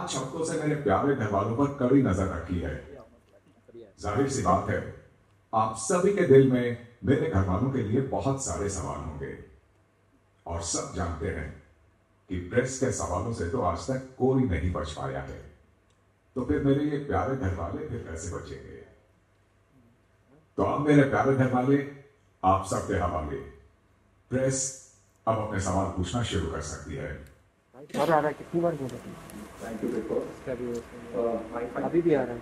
5 हफ्तों से मेरे प्यारे घर वालों पर कड़ी नजर रखी है। जाहिर सी बात है, आप सभी के दिल में मेरे घर वालों के लिए बहुत सारे सवाल होंगे और सब जानते हैं कि प्रेस के सवालों से तो आज तक कोई नहीं बच पाया है, तो फिर मेरे ये प्यारे घर वाले फिर कैसे बचेंगे? तो अब मेरे प्यारे घर वाले, आप सबके हवाले, प्रेस अब अपने सवाल पूछना शुरू कर सकती है। कितनी बार बोला? Thank you. अभी भी आ रहा है।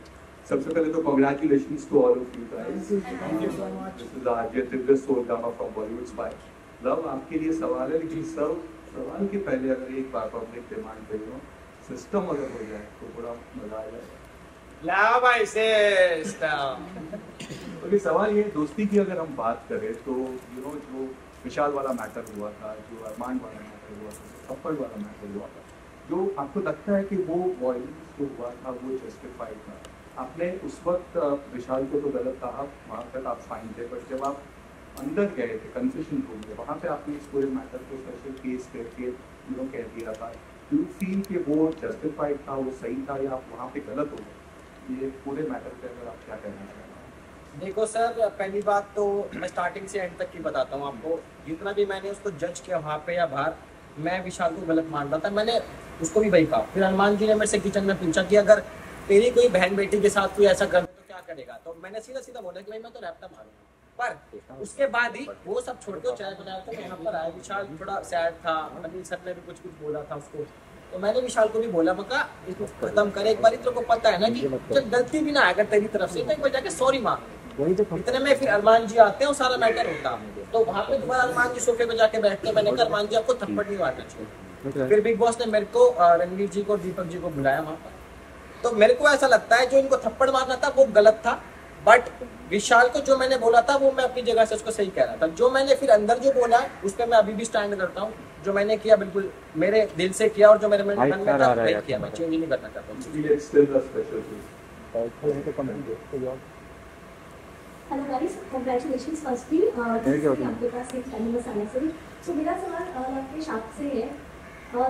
सबसे पहले तो congratulations to all of you guys. Thank you so much. This is Ajay Divya Soul Drama from Bollywood Spy. Love आपके लिए सवाल है, लेकिन सब सवाल के पहले अगर एक बार पब्लिक डिमांड पे हो, सिस्टम अगर हो जाए तो थोड़ा मजा आ जाएगा। लाओ भाई सिस्टम। ओके, सवाल ये, दोस्ती की अगर हम बात करें तो जो विशाल वाला मैटर हुआ था, जो अरमान वाला मैटर हुआ था, थप्पड़ वाला मैटर हुआ था, जो आपको लगता है कि वो वॉयलेंस जो हुआ था वो जस्टिफाइड था? आपने उस वक्त विशाल को तो गलत कहा, वहाँ तक आप फाइन थे, पर जब आप अंदर गए थे कन्फेशन रूम में, वहाँ पे आपने इस पूरे मैटर को स्पेशल केस करके कह दिया था, डू यू फील कि वो जस्टिफाइड था, वो सही था, या आप वहाँ पे गलत हो गए? ये पूरे मैटर पे अगर आप क्या कहना चाहते हैं? देखो सर, पहली बात तो मैं स्टार्टिंग से एंड तक की बताता हूँ आपको। जितना भी मैंने उसको जज किया वहाँ पे या बाहर, मैं विशाल को गलत मान रहा था। मैंने उसको भी वही कहा। फिर हनुमान जी ने मेरे से किचन में पूछा कि अगर तेरी कोई बहन बेटी के साथ कोई ऐसा कर तो क्या करेगा, तो मैंने सीधा सीधा बोला कि भाई मैं तो रैप्टा मारूंगा। पर उसके बाद ही वो सब छोड़ के चाय बनाया था, यहाँ पर आया। विशाल थोड़ा सैड था, अनिल सर ने भी कुछ बोला था उसको, तो मैंने विशाल को भी बोला, मका इसको खत्म करे एक बार। तेरे को पता है ना कि जब गलती भी ना अगर तेरी तरफ से, तो एक बार जाके सॉरी मांग। इतने में फिर अरमान जी आते हैं और सारा मैटर होता। तो वहाँ पे दोबारा अरमान जी सोफे पे जाके बैठते, मैंने कहा अरमान जी आपको थप्पड़ नहीं मारना चाहिए। फिर बिग बॉस ने मेरे को, रणवीर जी को, दीपक जी को बुलाया वहाँ पर। तो मेरे को ऐसा लगता है जो इनको थप्पड़ मारना था वो गलत था, बट विशाल को जो मैंने बोला था वो मैं अपनी जगह से उसको सही कह रहा था। जो मैंने फिर अंदर जो बोला उस पर मैं अभी भी स्टैंड करता हूँ। जो मैंने किया बिल्कुल मेरे दिल से किया, और जो मेरे मन में था वही किया, मैं चेंज नहीं करना चाहता हूँ। हेलो गाइस, कांग्रेचुलेशंस फर्स्टली आपके पास एक एनिमस आने से। सो मेरा सवाल आपके शाप से है,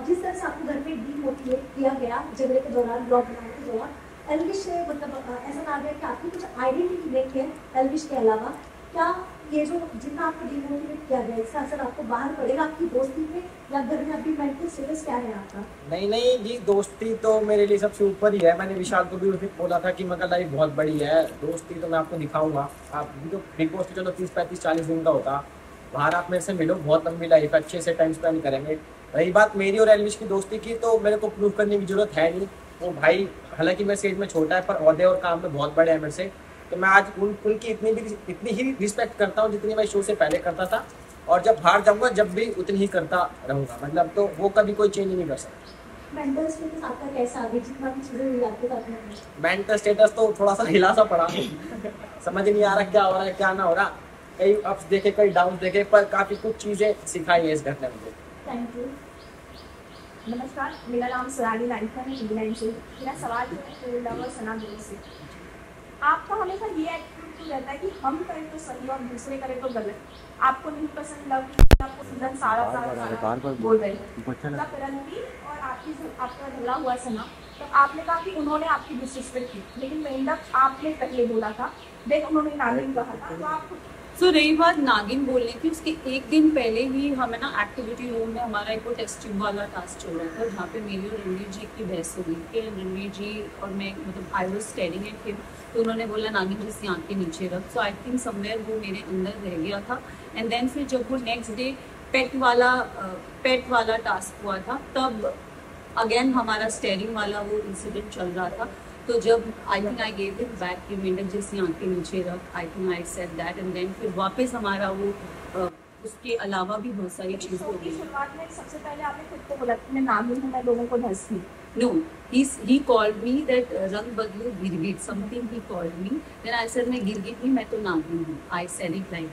जिस तरह से आपको घर पे डीमोटिवेट किया गया झगड़े के दौरान, ब्लॉग बनाने के दौरान, एल्विश से मतलब ऐसा ना गया कि आपकी कुछ आइडेंटिटी ब्रेक है एल्विश के अलावा, क्या ये जो जितना आपको डीमोटिवेट किया गया इसका असर आपको बाहर पड़ेगा आपकी दोस्ती पे, या घर में अभी मेंटल स्टेटस क्या है आपका? नहीं जी, दोस्ती तो मेरे लिए सबसे ऊपर ही है। मैंने विशाल को भी उस दिन बोला था कि मगर लाइफ बहुत बड़ी है, दोस्ती तो मैं आपको दिखाऊंगा। आप जो बिग बॉस चलो 30, 35, 40 दिन का होता, बाहर आप मेरे से मिलो, बहुत लंबी लाइफ, अच्छे से टाइम स्पेंड करेंगे। रही बात मेरी और एल्विश की दोस्ती की, तो मेरे को प्रूव करने की जरूरत है नहीं। वो भाई हालांकि मेरे से एज में छोटा है, पर ओहदे और काम में बहुत बड़े हैं मेरे से। तो मैं आज उनकी इतनी ही रिस्पेक्ट करता हूँ जितनी मैं शो से पहले करता था, और जब बाहर जाऊंगा जब भी उतनी ही करता रहूंगा। मतलब तो वो कभी कोई चेंज नहीं कर सकता। मेंटल स्टेटस आपका कैसा अभी, जितना भी चीजें हुई आपके साथ में? मेंटल स्टेटस तो थोड़ा सा हिला सा पड़ा समझ नहीं आ रहा क्या हो रहा है क्या ना हो रहा। कई अप्स देखे, कई डाउन देखे, पर काफी कुछ चीजें सिखाई है इस घटना में मुझे। Thank you. नमस्कार, मेरा नाम सुरानी नाइका है, इंग्लैंड से। मेरा सवाल जो है फील्ड लवर सना देवी से। आपका हमेशा ये एटीट्यूड रहता है कि हम करें तो सही और दूसरे करें तो गलत। आपको नहीं पसंद लव, आपको सीधन सारा बोल रहे हैं। रणवीर और आपकी आपका झगड़ा हुआ सना, तो आपने कहा कि उन्होंने आपकी डिसरिस्पेक्ट की, लेकिन मेंढक आपने पहले बोला था, देख उन्होंने नागिन कहा था, तो आप तो रही बात नागिन बोलने की, उसके एक दिन पहले ही हमें ना एक्टिविटी रूम में हमारा एक वो टेस्ट ट्यूब वाला टास्क चल रहा था, जहाँ पे मेरी और रणवीर जी की बहस हो गई कि रणवीर जी और मैं, मतलब I was staring at him, तो उन्होंने बोला नागिन जैसी आँख के नीचे रख। सो आई थिंक समवेयर वो मेरे अंदर रह गया था। एंड देन फिर जब वो नेक्स्ट डे पेट वाला टास्क हुआ था, तब अगेन हमारा स्टेयरिंग वाला वो इंसिडेंट चल रहा था। तो जब I think I gave it back कि मेंढक जैसी आँखें नीचे रख, I think I said that, and then फिर वापस हमारा वो उसके अलावा भी बहुत सारी चीज़ें हो गई। शुरुआत में सबसे पहले आपने खुद को बोला कि मैं नागिन हूँ, मैं लोगों को धंसती। No, he called me that रंग बदलो गिरगिट, something he called me. Then I said मैं गिरगिट नहीं, मैं तो नागिन हूँ। I said it like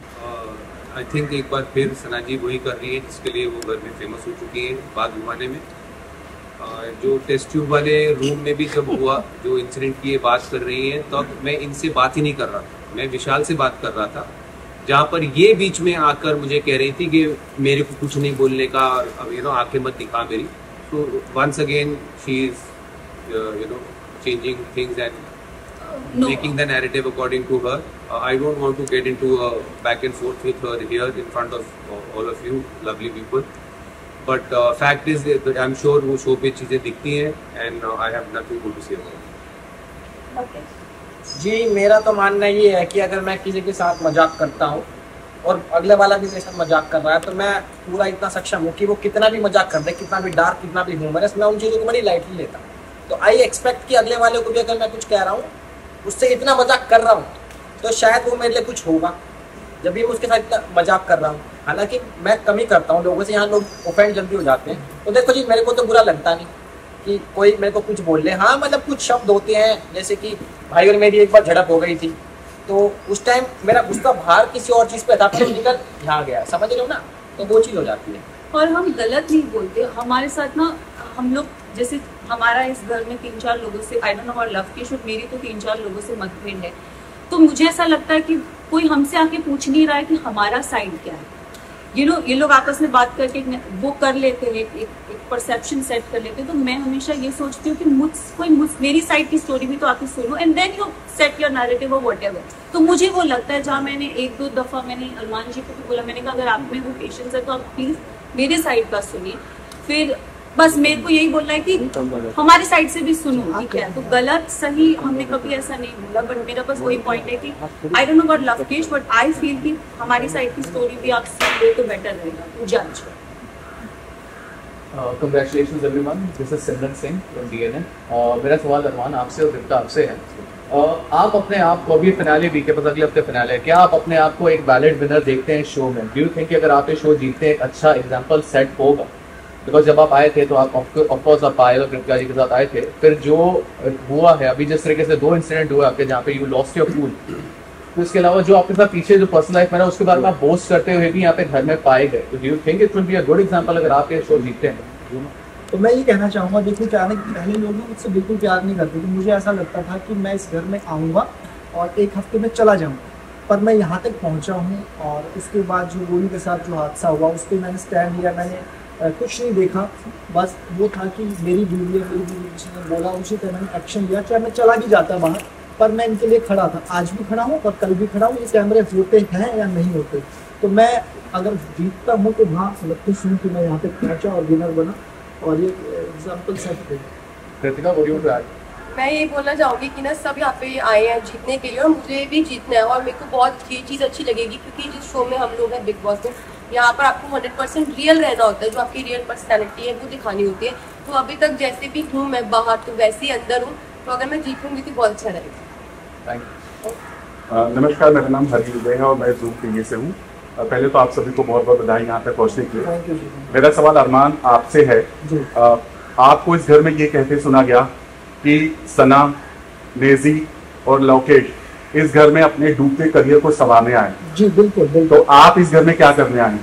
I think एक बार फिर सना जी वही कर रही है जिसके लिए वो घर में फेमस हो चुकी है बाद जमाने में। जो टेस्ट ट्यूब वाले रूम में भी जब हुआ, जो इंसिडेंट की ये बात कर रही है, तब मैं इनसे बात ही नहीं कर रहा था, मैं विशाल से बात कर रहा था, जहाँ पर ये बीच में आकर मुझे कह रही थी कि मेरे को कुछ नहीं बोलने का, अब आंखें मत दिखा मेरी। तो once again she is changing things and No. making the narrative according to her. I don't want to get into a back and forth with her here in front of all of you lovely people. But fact is that I'm sure वो show पे चीजें दिखती हैं and I have nothing good to say about it. Okay जी मेरा तो मानना ये है कि अगर मैं किसी के साथ मजाक करता हूँ और अगले वाला भी मेरे साथ मजाक कर रहा है तो मैं पूरा इतना सक्षम हूँ कि वो कितना भी मजाक कर दे, कितना भी डार्क, कितना भी ह्यूमरस, मैं उन चीज़ों को बड़ी लाइटली लेता हूँ। तो आई एक्सपेक्ट कि अगले वाले को भी अगर मैं कुछ कह रहा हूँ, उससे इतना मजाक कर रहा हूँ, तो शायद वो मेरे लिए कुछ होगा जब भी मैं उसके साथ इतना मजाक कर रहा हूँ। हालांकि मैं कम ही करता हूँ लोगों से, यहाँ लोग ऑफेंड जल्दी हो जाते हैं। तो देखो जी, मेरे को तो बुरा लगता नहीं कि कोई मेरे को कुछ बोल ले। हाँ मतलब कुछ शब्द होते हैं, जैसे कि भाई और मेरी एक बार झड़प हो गई थी, तो उस टाइम मेरा गुस्सा बाहर किसी और चीज़ पे था, फिर निकल यहाँ गया, समझ रहे हो ना, तो वो चीज़ हो जाती है। और हम गलत नहीं बोलते। हमारे साथ ना हम लोग, जैसे हमारा इस घर में 3-4 लोगों से, आई डोंट नो और लव के शुड, मेरी तो 3-4 लोगों से मतभेद है। तो मुझे ऐसा लगता है कि कोई हमसे आके पूछ नहीं रहा है कि हमारा साइड क्या है। ये लोग आपस में बात करके वो कर लेते हैं, एक परसेप्शन सेट कर लेते हैं। तो मैं हमेशा ये सोचती हूँ कि मेरी साइड की स्टोरी भी तो आके सुनो and then you set your narrative और व्हाटएवर। तो मुझे वो लगता है, जहाँ मैंने 1-2 दफा मैंने अरमान जी को भी बोला, मैंने कहा अगर आप में वो पेशेंस है तो आप प्लीज मेरे साइड का सुनिए। फिर बस मेरे को यही बोलना है कि हमारी साइड से भी सुनो, ठीक है। तो गलत सही हमने कभी ऐसा नहीं बोला, बट मेरा बस वही पॉइंट है कि I don't know about Lavkesh, but I feel कि हमारी साइड की स्टोरी भी आप सुन ले तो बेटर रहेगा। जज Congratulations everyone, this is Simran Singh from DNN। मेरा सवाल अरमान आपसे और दीप्ता आपसे है। आप अपने आप को, अभी फिनाले वीक के पास अगले हफ्ते फिनाले है, क्या आप अपने आप को एक वैलिड विनर देखते हैं शो में? डू यू थिंक अगर आप ये शो जीतते हैं एक अच्छा एग्जाम्पल सेट होगा? बिकॉज जब आप आए थे तो आप ऑफकोर्स आप पायल और कृतिका जी के साथ आए थे, फिर जो हुआ है अभी, जिस तरीके से 2 इंसिडेंट हुए आपके जहाँ पे यू लॉस्ट योर कूल, तो इसके अलावा जो आपके साथ पीछे जो पर्सनल लाइफ में ना उसके बारे में आप बोस्ट करते हुए भी यहाँ पे घर में पाए गए, तो do you think it will be a good example अगर आप ये शो जीतते हैं? तो मैं ये कहना चाहूँगा, देखो क्या है कि पहले लोग मुझसे बिल्कुल प्यार नहीं करते थे। मुझे ऐसा लगता था कि मैं इस घर में आऊँगा और 1 हफ्ते में चला जाऊँगा, पर मैं यहाँ तक पहुँचा हूँ। और उसके बाद जो गोलू के साथ जो हादसा हुआ उस पर मैंने स्टैंड लिया, मैंने कुछ नहीं देखा, बस वो था कि मेरी बीवी है, मेरी बीवी किसी ने बोला, उसी पर मैंने एक्शन लिया। चाहे मैं चला भी जाता बाहर, पर मैं इनके लिए खड़ा था, आज भी खड़ा हूँ और कल भी खड़ा हूँ। ये कैमरे होते हैं या नहीं होते, तो मैं अगर जीतता हूँ तो हाँ लगती हूँ कि मैं यहाँ तक पहुँचा और विनर बना और ये एग्जाम्पल सेट है। Kritika, what do you want to add? मैं ये बोलना चाहूँगी कि ना सब यहाँ पे आए हैं जीतने के लिए और मुझे भी जीतना है, और मेरे को बहुत ये चीज़ अच्छी लगेगी क्योंकि जिस शो में हम लोग हैं बिग बॉस में, यहाँ पर आपको 100% रियल रहना होता है, जो आपकी रियल पर्सनैलिटी है वो दिखानी होती है। तो अभी तक जैसे भी हूँ मैं बाहर, तो वैसे ही अंदर हूँ, तो अगर मैं जीतूंगी तो बहुत अच्छा रहेगा। नमस्कार, मेरा नाम हरी उदय है और मैं जूम टीवी से हूँ। पहले तो आप सभी को बहुत बहुत बधाई यहाँ पे पहुँचने के लिए। मेरा सवाल अरमान आपसे है, आपको इस घर में ये कहते सुना गया कि सना, नेजी और लवकेश इस घर में अपने डूबते करियर को संवारने आए। जी बिल्कुल बिल्कुल। तो आप इस घर में क्या करने आए?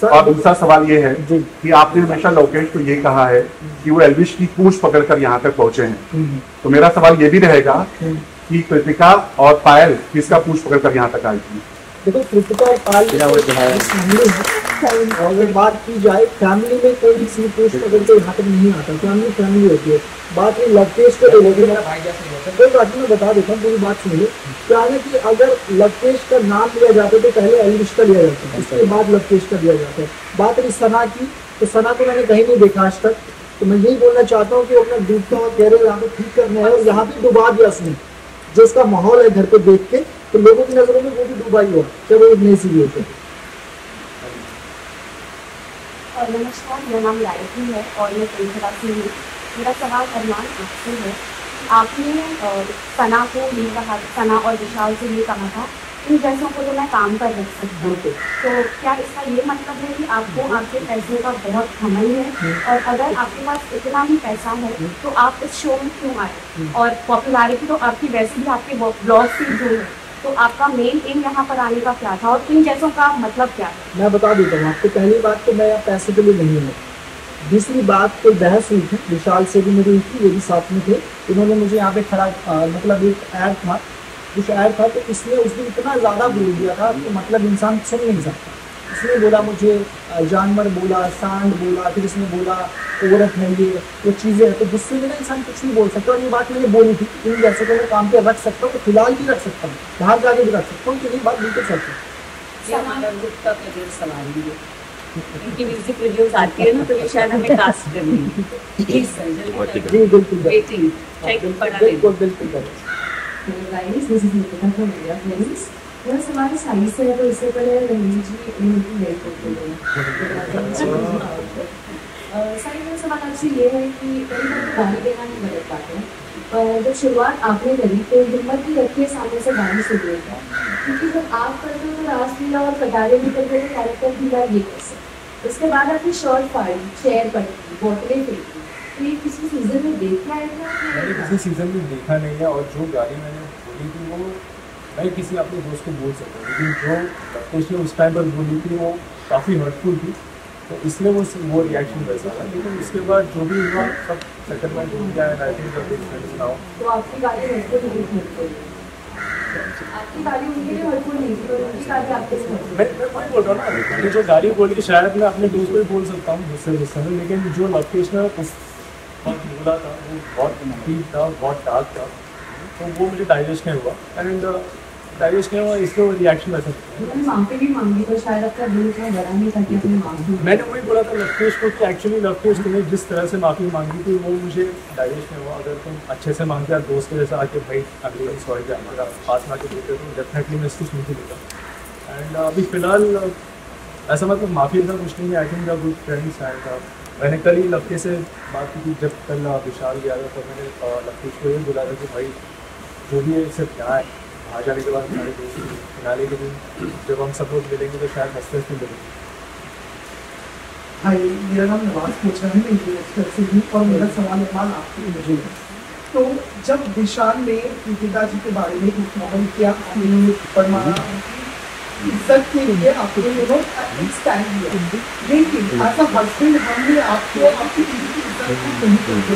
और दूसरा सवाल ये है कि आपने हमेशा लवकेश को ये कहा है कि वो एल्विश की पूंछ पकड़कर यहाँ तक पहुंचे हैं, तो मेरा सवाल ये भी रहेगा कि कृतिका और पायल किसका पूंछ पकड़कर यहाँ तक आई थी? देखो, कृतिका और पायल फैमिली है, अगर बात की जाए फैमिली में कोई किसी पूछ पकड़ के यहाँ तक नहीं आता, फैमिली होती है। बात ये लवकेश को कोई बात नहीं, मैं बता देता हूँ, पूरी बात सुनिए। क्या है कि अगर लवकेश का नाम लिया जाता है तो पहले एल्विश का लिया जाता है, उसके बाद लवकेश का लिया जाता है। बात रही सना की, तो सना को मैंने कहीं नहीं देखा आज तक, तो मैं यही बोलना चाहता हूँ कि अपना डूबता हुआ कैरियर यहाँ पे ठीक करना है और यहाँ पे डुबा दिया उसने, जो उसका माहौल है घर पे देख के, तो लोगों की नजरों में वो भी डूबा ही हुआ, चाहे वो एक नई सी भी होते। नमस्कार, मेरा नाम लाइकी है और मैं त्रिपुरा से हूँ। मेरा सवाल अरमान आपसे है, आपने सना को ये कहा, सना और विशाल से ये कहा था इन जैसों को तो मैं काम पर रख सकता हूँ, तो क्या इसका ये मतलब है कि आपको आपके पैसों का बहुत घमंड है? और अगर आपके पास इतना ही पैसा है तो आप इस शो में क्यों आए? और पॉपुलैरिटी तो आपकी वैसे भी आपके ब्लॉग से जो है, तो आपका मेन एम यहाँ पर आने का क्या था और इन जैसों का मतलब क्या है? मैं बता देता हूँ आपको। पहली बात तो मैं यहाँ पैसे के लिए नहीं हूँ। दूसरी बात, कोई बहस हुई थी विशाल से भी मेरी हुई थी, ये भी साथ में थे, उन्होंने मुझे यहाँ पे खड़ा मतलब एक ऐड था, कुछ ऐड था, तो इसने उस दिन इतना ज़्यादा बोल दिया था कि मतलब इंसान सुन नहीं सकता। इसने बोला मुझे जानवर बोला, सांड बोला, फिर इसने बोला औरत है ये चीज़ें हैं। तो गुस्से में ना इंसान कुछ नहीं बोल सकता, और ये बात मैंने बोली थी कि जैसे कि मैं काम पे रख सकता हूँ तो फिलहाल भी रख सकता हूँ, बाहर जाके भी रख सकता हूँ, तो ये बात बिल्कुल सच है। ये हमारा ग्रुप का करियर संभाल लीजिए, इनकी म्यूजिक वीडियोस आती है ना, तो ये शायद हमें कास्ट करनी है। प्लीज सर जल्दी जी बिल्कुल वेटिंग चेक पढ़ा लें। बिल्कुल बिल्कुल guys this is Nikita from media friends. मेरा सवाल साइज से है, तो इससे पहले रणवीर जी इनकी हेल्प करते हैं। साइज मेरा सवाल आपसे ये है कि कई बार तो गाली देना नहीं गलत बात है, पर जब शुरुआत आपने करी तो हिम्मत ही रखी है सामने से गाली सुनने का, क्योंकि जब आप करते हो तो रासलीला और कटारे भी करते हो, कैरेक्टर ढीला ये कैसे। उसके बाद आपने शॉर्ट फाड़ी, चेयर पटकी, बोतलें फेंकी, तो ये किसी सीजन में देखा है क्या? मैंने किसी सीजन में देखा नहीं है, और जो गाली मैंने बोली थी वो मैं किसी अपने दोस्त को बोल सकता हूँ, लेकिन जो लवकुश ने उस टाइम पर बोली थी वो काफ़ी हर्टफुल थी, तो इसलिए वो रिएक्शन वैसा था। लेकिन उसके बाद जो भी हुआ सब सेटलमेंट हो गया है। आई थिंक तो आपकी गाली हर्टफुल नहीं थी, आपकी गाली उनके लिए हर्टफुल नहीं थी, तो उनकी गाली आपके लिए हर्टफुल। मैं वही बोल रहा हूँ ना, मैंने जो गाली बोली शायद मैं अपने दोस्त को ही बोल सकता हूँ गुस्से में, लेकिन जो लवकुश ने उस वक्त बोला था वो बहुत डीप था, बहुत डार्क था, तो वो मुझे डाइजेस्ट नहीं हुआ, एंड डाइजेस्ट नहीं हुआ, इसलिए वो रिएक्शन वैसा था। मैंने माफ़ी भी मांगी, तो शायद आपका दिल इतना बड़ा नहीं था कि अपनी माफ़ी। मैंने वही बोला था लवकुश को कि एक्चुअली लवकुश तुम्हें जिस तरह से माफ़ी मांगी थी वो मुझे डाइजेस्ट नहीं हुआ। अगर तुम अच्छे से मांगते यार दोस्त के जैसा आके भाई अगली सॉरी क्या हमारा पास में आके बोलते तो डेफिनेटली मैं इसको सुनती देता। एंड अभी फ़िलहाल ऐसा मतलब माफ़ी ऐसा कुछ नहीं है। I think the good friends. And मैंने कल ही लवकुश से बात की थी, जब कल विशाल गया था तो मैंने लवकुश को ये बोला था कि भाई जो भी है सिर्फ क्या है, आ जाने के बाद हमारे दोस्त फिनाले के दिन जब हम सब लोग मिलेंगे तो शायद हंसते हंसते मिलेंगे। हाय, मेरा नाम नवाज पूछ रहा है, मैं यूएस से हूँ, और मेरा सवाल इरफान आपके मुझे है। तो जब विशाल ने पिताजी के बारे में कुछ मालूम किया, फरमाया इज्जत के लिए आपने स्टैंड लिया, लेकिन एज अ हस्बैंड हमने आपको आपकी बीवी की इज्जत नहीं करते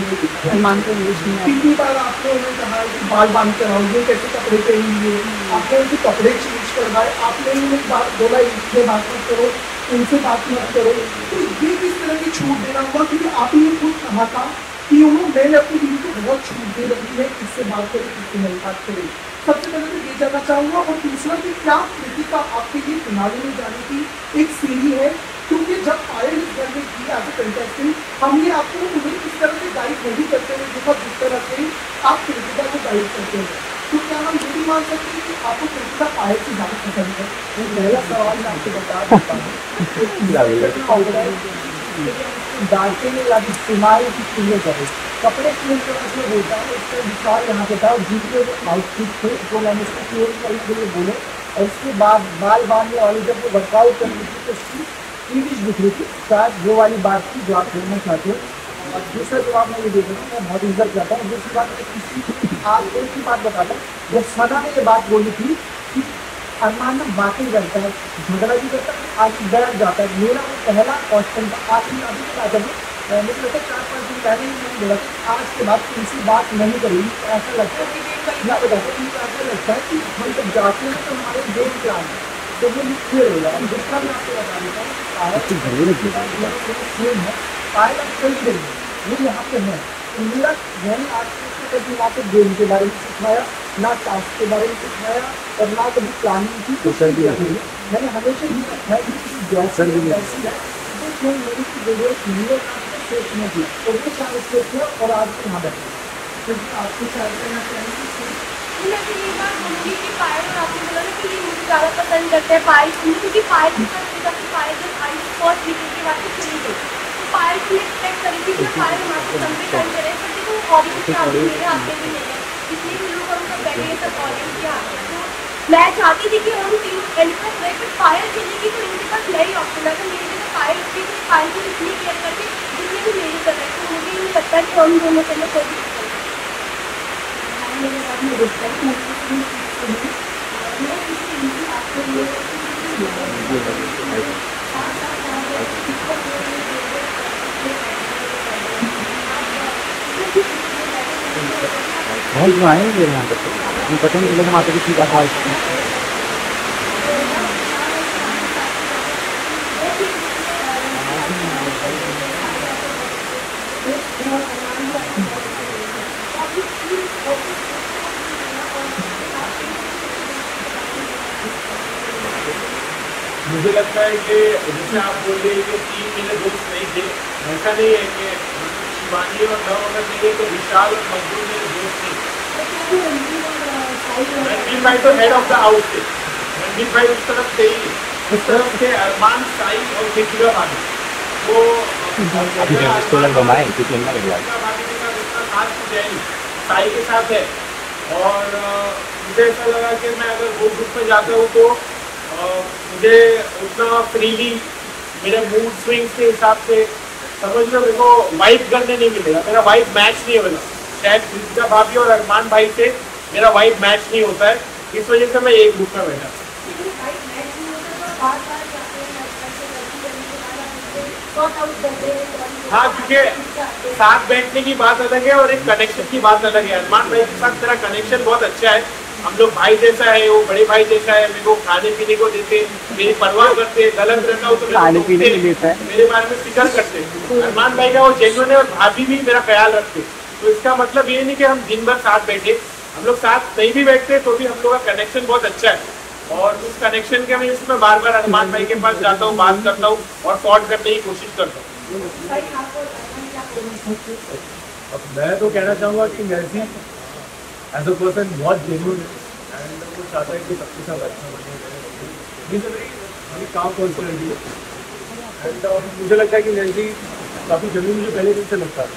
हुए कितनी बार आपने उन्हें कहा कि बाल बांध कर आओगे, कैसे कपड़े पहनेंगे, आपने उनके कपड़े चेंज करवाए, आपने उन्हें बात बोला इनसे बात मत करो, उनसे बात मत करो। तो ये किस तरह की छूट देना हुआ, क्योंकि आपने खुद कहा था कि मैंने अपनी बीवी को बहुत छूट दे रखी है, इससे बात करें, इससे नहीं बात करें। सबसे पहले तो ये जानना चाहूँगा, और दूसरा कि क्या कृतिका आपके लिए फिनाले में जाने की एक सीढ़ी है, क्योंकि जब पायल इस घर में की एज ए कंटेस्टेंट हमने आपको उन्हें इस तरह से गाइड नहीं करते हुए देखा जिस तरह से आप कृतिका को गाइड करते हैं, तो क्या हम ये भी मान सकते हैं कि आपको कृतिका पायल से ज़्यादा पसंद है? पहला सवाल मैं आपको बता देता हूँ, डांटे में या इस्तेमाल की चीज़ें करें, कपड़े क्लीन करने के लिए बोलता है, उसका विचार यहाँ पे था, और जिनके आउटफिट थे जो मैंने उसको क्लीन करने के लिए बोले, और उसके बाद बाल बांधने वाली जब वो वर्कआउट करनी थी तो उसकी टीवी दिख रही थी, शायद वो वाली बात थी जो आप बोलना चाहते हो। और दूसरा जवाब मैं ये दे रहा हूँ, मैं बहुत इज्जत करता हूँ। दूसरी बात मैं किसी आप एक ही बात बताता हूँ, जब सना ने ये बात बोली थी कि अरमान में बातें करता है, झगड़ा भी करता है, आज बैठ जाता है, मेरा वो पहला क्वेश्चन था। आज भी अभी तक आता है, मुझे लगता है 4-5 दिन पहले ही मैंने बोला था आज के बाद किसी बात नहीं करेगी। ऐसा लगता है मैं बताता हूँ, ऐसा लगता है कि हम जब जाते हैं तो हमारे गेम प्लान है तो वो क्लियर हो जाए। दूसरा मैं आपको बता देता हूँ, पायल अब चल रही है, वो यहाँ पे है, तो मेरा मैंने आज कभी ना तो गेम के बारे में सिखाया, ना टास्क के बारे में सिखाया, और ना कभी प्लानिंग की कोशिश की। मैंने हमेशा ये सिखाया कि जैसे ऐसी है तो क्यों मेरी वीडियो वीडियो सोचने की, तो वो शायद सोचिए और आज यहाँ बैठे, क्योंकि आपको शायद करना चाहिए। मैं तो ये बात बोलूँगी कि पायल और आपने बोला ना कि ये मुझे ज़्यादा पसंद करते हैं पायल सुनने, क्योंकि पायल के साथ पायल जब आई फर्स्ट वीडियो के बाद चली गई तो पायल की एक्सपेक्ट करी थी कि पायल हमारे लंबे टाइम करे, पर देखो ऑडियंस के हाथ में मेरे हाथ में भी नहीं है, इसलिए भी लोग हम सब बैठे सब ऑडियंस के हाथ में। तो मैं चाहती थी कि हम टीम एंड तक रहे, फिर पायल चलेगी तो इनके पास नई ऑप्शन है, तो मेरी जगह पायल होती तो पायल को इतनी केयर करके जितने भी मेरी कर रहे, तो मुझे नहीं लगता कि हम दोनों के लिए कोई भी मेरे साथ में रिस्पेक्ट बहुत जो आएंगे यहाँ पर हम पता नहीं चलेगा माता की बात और अरमान को आपको बहुत अच्छा लगेगा। तो आप ये चीज़ मुझे लगता है कि जैसे आप बोल रहे हैं कि 3 मेरे दोस्त नहीं थे, ऐसा नहीं है कि शिवानी और लव अगर नहीं है तो विशाल और मजदूर मेरे दोस्त थे। रणवीर भाई तो हेड ऑफ द हाउस थे, रणवीर भाई उस तरफ थे ही, उस तरफ थे अरमान, साई और मिथिला भाभी। वो भाभी के साथ इतना खास कुछ है नहीं, साई के साथ है। और मुझे ऐसा लगा कि मैं अगर वो ग्रुप में जाता हूँ तो मुझे उतना फ्रीली मेरे मूड स्विंग्स के हिसाब से समझ लो मेरे को वाइब करने नहीं मिलेगा, मेरा वाइब मैच नहीं होगा। शायद मिथिला भाभी और अरमान भाई से मेरा वाइब मैच नहीं होता है, इस वजह से मैं एक ग्रुप में बैठा। हाँ, क्योंकि साथ बैठने की बात अलग है और एक कनेक्शन की बात अलग है। अरमान भाई के साथ मेरा कनेक्शन बहुत अच्छा है, हम लोग भाई जैसा है, वो बड़े भाई जैसा है, मेरे को खाने पीने को देते, मेरी परवाह करते, गलत रहता हो तो खाने पीने के देता है, मेरे बारे में फिक्र करते। अरमान भाई का वो जेन्युइन है और भाभी भी मेरा ख्याल रखते। तो इसका मतलब ये नहीं कि हम दिन भर साथ बैठे, हम लोग साथ नहीं भी बैठते तो भी हम लोग का कनेक्शन बहुत अच्छा है। और उस कनेक्शन के वजह से मैं बार बार अरमान भाई के पास जाता हूँ, बात करता हूँ और सॉल्व करने की कोशिश करता हूँ। अब मैं तो कहना चाहूँगा कि मैसी एज अ पर्सन बहुत जेन्युइन है एंड वो चाहता है कि सबके साथ अच्छा बने। मेरी काम पर्सनैलिटी एंड मुझे लगता है कि मैसी काफ़ी जेन्युइन मुझे पहले दिन से लगता है।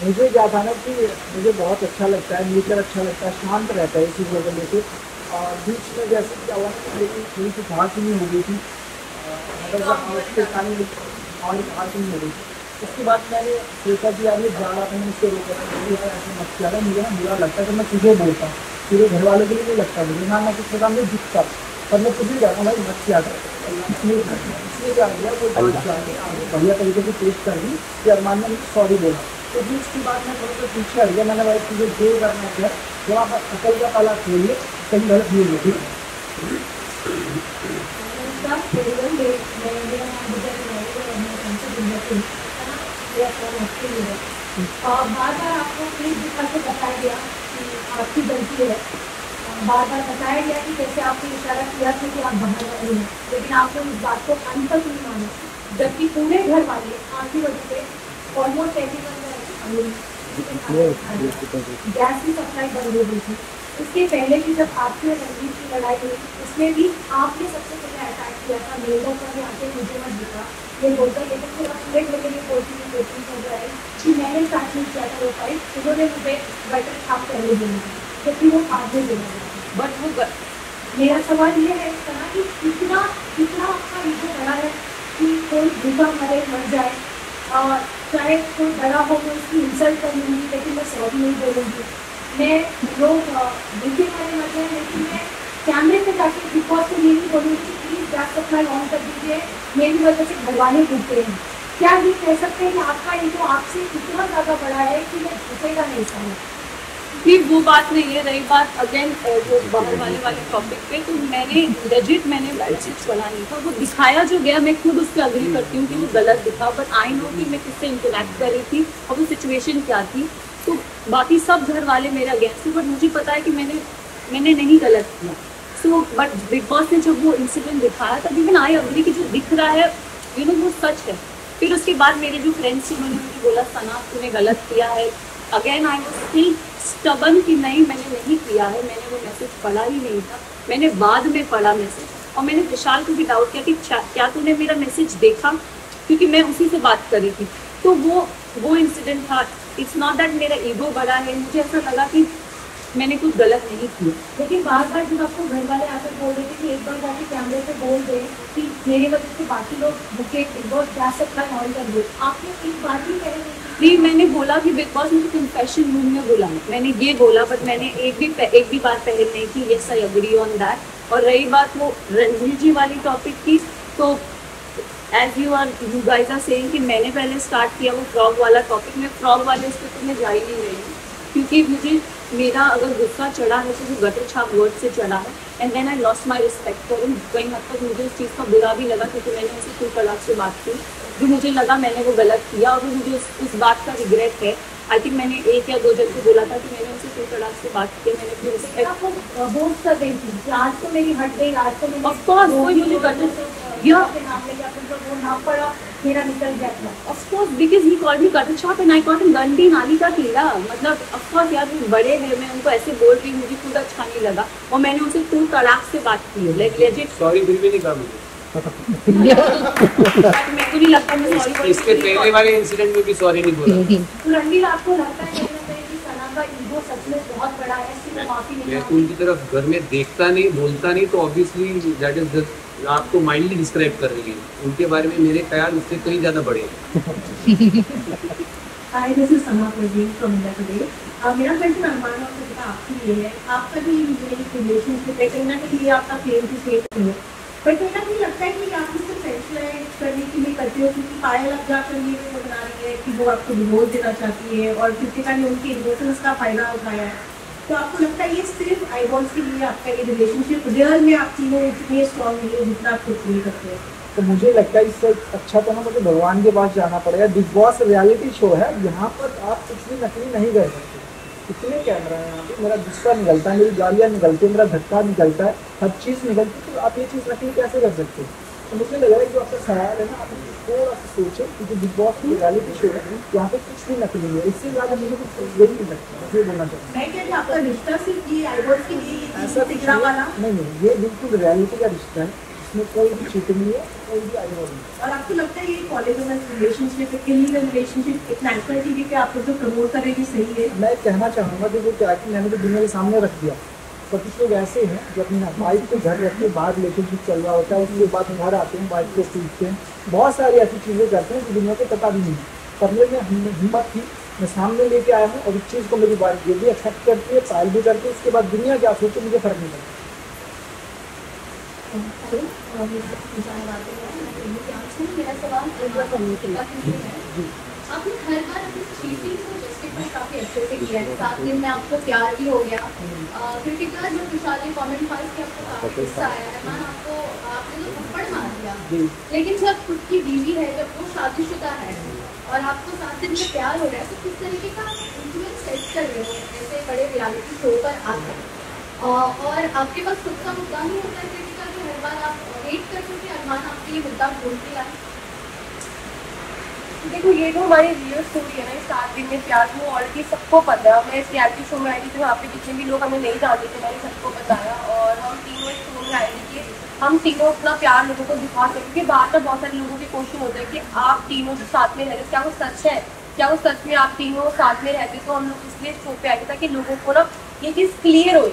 मुझे क्या था ना कि मुझे बहुत अच्छा लगता है, नेचर अच्छा लगता है, शांत रहता है इसी वजह लेके। और बीच में जैसे क्या हुआ मेरी थोड़ी सी घास नहीं हो गई थी, मतलब हमारी घास नहीं हो गई थी। उसके बाद मैंने सोचा कि यार ये जा रहा था, मैंने उसको रोका ऐसे मत किया था। मुझे ना बुरा लगता है तो मैं तुझे बोलता हूँ, तेरे घर वालों के लिए नहीं लगता मुझे ना, मैं किसी सामने दिखता पर मैं तुझे जाता भाई मत किया था। इसलिए क्या किया वो बढ़िया तरीके से पेश कर दी कि अरमान ने सॉरी बोला। तो बीच की बात में थोड़ा सा पीछे हट गया, मैंने भाई तुझे जो करना है थोड़ा सा अकल का पाला खोलिए, कहीं गलत नहीं होगी। बार बार आपको प्लीज दिखा के बताया गया कि आपकी गलती है, बार बार बताया गया कि कैसे आपने इशारा किया था कि आप बाहर वाले हैं, लेकिन आपने उस बात को कान तक नहीं माना, जबकि पूरे घर वाले आपकी वजह से ऑलमोस्ट गैस की सप्लाई बंद हो गई थी। इसके पहले भी जब आपकी और रणवीर की लड़ाई हुई उसमें भी आपने सबसे पहले अटैक किया था, मेरे पर आके मुझे मत दिखा ये बोलता, लेकिन फिर अपडेट लेके ये कोशिश हो रहा है कि मैंने स्टार्ट नहीं किया था वो फाइट, उन्होंने मुझे बेटर छाप पहले देना था क्योंकि वो आगे देना था। बट वो मेरा सवाल ये है कि कितना आपका ईगो बड़ा है कि कोई भूखा मरे मर जाए, और चाहे कोई बड़ा हो तो उसकी इंसल्ट कर लूँगी लेकिन मैं सॉरी नहीं बोलूँगी। मैं लोग भूखे मरे मर जाए लेकिन मैं कैमरे पे जाके बिग बॉस को ये नहीं बोलूँगी कि प्लीज़ गैस सप्लाई ऑन कर दीजिए, मेरी वजह से घर वाले भूखे हैं। क्या ये कह सकते हैं कि आपका ईगो आपसे इतना ज़्यादा बड़ा है कि मैं भूखेगा नहीं समझ? फिर वो बात नहीं है। रही बात अगेन जो बाहर वाले टॉपिक पे, तो मैंने लेजिट मैंने बैलेंस बना नहीं था, वो दिखाया जो गया मैं खुद उस पर अग्री करती हूँ कि वो गलत दिखा, बट आई नो कि मैं किससे इंटरेक्ट कर रही थी और वो सिचुएशन क्या थी। तो बाकी सब घर वाले मेरे अगेंस्ट थे, बट मुझे पता है कि मैंने नहीं गलत किया। सो बट बिग बॉस ने जब वो इंसिडेंट दिखाया तब इवन आई अग्री कि जो दिख रहा है वो सच है। फिर उसके बाद मेरे जो फ्रेंड्स थे उन्होंने मुझे बोला सना तूने गलत किया है। Again I was still stubborn कि नहीं मैंने नहीं किया है, मैंने वो मैसेज पढ़ा ही नहीं था, मैंने बाद में पढ़ा मैसेज। और मैंने विशाल को भी डाउट किया कि क्या तूने मेरा मैसेज देखा, क्योंकि मैं उसी से बात कर रही थी। तो वो इंसिडेंट था। इट्स नॉट दैट मेरा ईगो बड़ा है, मुझे ऐसा लगा कि मैंने कुछ गलत नहीं किया। लेकिन बार बार जब आपको घर वाले आकर बोल रहे थे कि एक बार जाके कैमरे पे बोल दे कि मेरी वजह से बाकी लोग भूखे big boss gas supply on कर दो, आपने एक बात भी कह नहीं, मैंने बोला कि बिग बॉस मुझे कन्फेशन रूम में बुलाया, मैंने ये बोला, बट मैंने एक भी बात पहले नहीं की। Yes I agree on that. और रही बात वो रणवीर जी वाली टॉपिक की, तो as you guys are saying कि मैंने पहले स्टार्ट किया वो फ्रॉग वाला टॉपिक, मैं फ्रॉग वाले उस पर तो मैं जा ही नहीं रही हूँ, क्योंकि मुझे मेरा अगर गुस्सा चढ़ा है तो वो गटर छाप वर्ड से चढ़ा है, and then I lost my respect for him. कहीं हद तक मुझे इस चीज़ का बुरा भी लगा क्योंकि मैंने उसे फुल तलाक से बात की। जो मुझे लगा मैंने वो गलत किया और मुझे उस बात का रिग्रेट है। आई थिंक मैंने 1 या 2 जन को बोला था कि मैंने उनसे तू तड़ाक से बात की, मैंने अपनी रिस्पेक्ट बोस्ट कर रही थी कि आज तो मेरी हट गई, आज तो मैंने ऑफ कोर्स कोई मुझे करना या वो ना पड़ा, मेरा निकल गया था। Of course because he called me cut shot and I called him गंदी नाली का कीड़ा। मतलब ऑफ कोर्स यार वो बड़े हैं, मैं उनको ऐसे बोल रही, मुझे खुद अच्छा नहीं लगा और मैंने उनसे तू तड़ाक से बात की है। लाइक लेजिट सॉरी बिल भी नहीं कहा मुझे। मेरे को नहीं लगता मैं सॉरी इसके पहले वाले इंसिडेंट में भी सॉरी नहीं बोला। रणवीर आपको लगता है कि सना का ईगो सच में बहुत बड़ा है, इसलिए माफी नहीं मैं तो उनकी तरफ घर में देखता नहीं, बोलता नहीं, तो ऑब्वियसली दैट इज जस्ट आपको माइंडली डिस्क्राइब कर रही है। उनके बारे में मेरे ख्याल उससे कहीं ज्यादा बड़े हैं। Hi this is Sana Praveen from India Today. मेरा क्वेश्चन अरमान और सविता आपके लिए है। आपका भी रिलेशनशिप है, कहीं ना कहीं आपका फेम टू फेम है, पर कहीं ना कहीं लगता है कि आप इससे सेंसुलाइज करने के लिए करते हो, क्योंकि पायल अब जाकर ये बना रही है कि वो आपको डिवोर्स देना चाहती है और कृतिका ने उनके इमोशंस का फायदा उठाया है। तो आपको लगता है ये सिर्फ आईबॉल्स के लिए आपका ये रिलेशनशिप रियल में आप तीनों इतने स्ट्रॉन्ग नहीं है जितना आप खुद फील करते हैं? तो मुझे लगता है इससे अच्छा तो ना मुझे भगवान के पास जाना पड़ेगा। बिग बॉस रियलिटी शो है, यहाँ पर आप कुछ भी नकली नहीं कर सकते। इतने कैमरा है यहाँ पे, मेरा गुस्सा निकलता है, मेरी गालियाँ निकलती है, मेरा धक्का निकलता है, हर चीज़ निकलती है, तो आप ये चीज़ नकली कैसे कर सकते हैं? तो मुझे लग रहा है जो आपका सवाल है ना, आप थोड़ा सा सोचें, क्योंकि बिग बॉस की रियलिटी शो है, यहाँ पे कुछ भी नकली है। इससे ज़्यादा मुझे कुछ यही नहीं लगता, मुझे बोलना चाहता हूँ। मैं क्या आपका रिश्ता सिर्फ ये आईबॉल्स के लिए ऐसा दिखरा वाला नहीं, ये बिल्कुल रियलिटी का रिश्ता है, इसमें कोई भी चीटिंग नहीं है, कोई भी आईबॉल नहीं। और आपको लगता है ये पॉलीगैमस रिलेशनशिप, इलीगल रिलेशनशिप एक नेशनल टीवी पे आप लोग जो प्रमोट कर रहे हैं सही है? मैं कहना चाहूँगा देखो क्या कि मैंने तो दुनिया के सामने रख दिया, पर कुछ लोग ऐसे हैं जो अपनी वाइफ को घर रख के बाहर रिलेशनशिप चल रहा होता है, उसके बाद घर आते हैं, वाइफ को पीटते हैं, बहुत सारी ऐसी चीज़ें करते हैं जो दुनिया को पता भी नहीं। पर मेरे में हिम्मत थी, मैं सामने लेके आया हूँ और उस चीज़ को मेरी वाइफ ये भी एक्सेप्ट करती है, पायल भी करती है, उसके बाद दुनिया क्या सोचे मुझे फर्क नहीं पड़ता। मेरा सवाल आपने हर बार अपनी चीटिंग को जस्टिफाई काफी अच्छे से किया है। 7 दिन में आपको प्यार भी हो गया, कृतिका जो विशाल ने कमेंट पास किया आपको काफी गुस्सा आया, रहमान आपको आपने तो थप्पड़ मार दिया, लेकिन जब खुद की बीवी है, जब वो शादीशुदा है और आपको 7 दिन में प्यार हो रहा है, तो किस तरीके का इन्फ्लुएंस सेट कर रहे हो ऐसे बड़े रियलिटी शो पर आकर? और आपके पास खुद का मुद्दा नहीं होता है कृतिका, जो हर बार आप वेट करते हो कि अरमान आपके ये मुद्दा ढूंढ के लाए? देखो ये जो हमारी रियल स्टोरी है ना, इस 7 दिन में प्यार वो ऑलरेडी सबको पता है। मैं इस रियलिटी शो में आई थी तो वहाँ पे जितने भी लोग हमें नहीं जानते थे मैंने सबको बताया, और हम तीनों इस शो में आए थे कि हम तीनों अपना प्यार लोगों को दिखा सकें। क्योंकि बाहर में बहुत सारे लोगों के क्वेश्चन होते हैं कि आप तीनों जो साथ में रहते, क्या वो सच है, क्या वो सच में आप तीनों साथ में रहते? तो हम लोग इसलिए शो पे आए थे ताकि लोगों को ना ये चीज़ क्लियर हो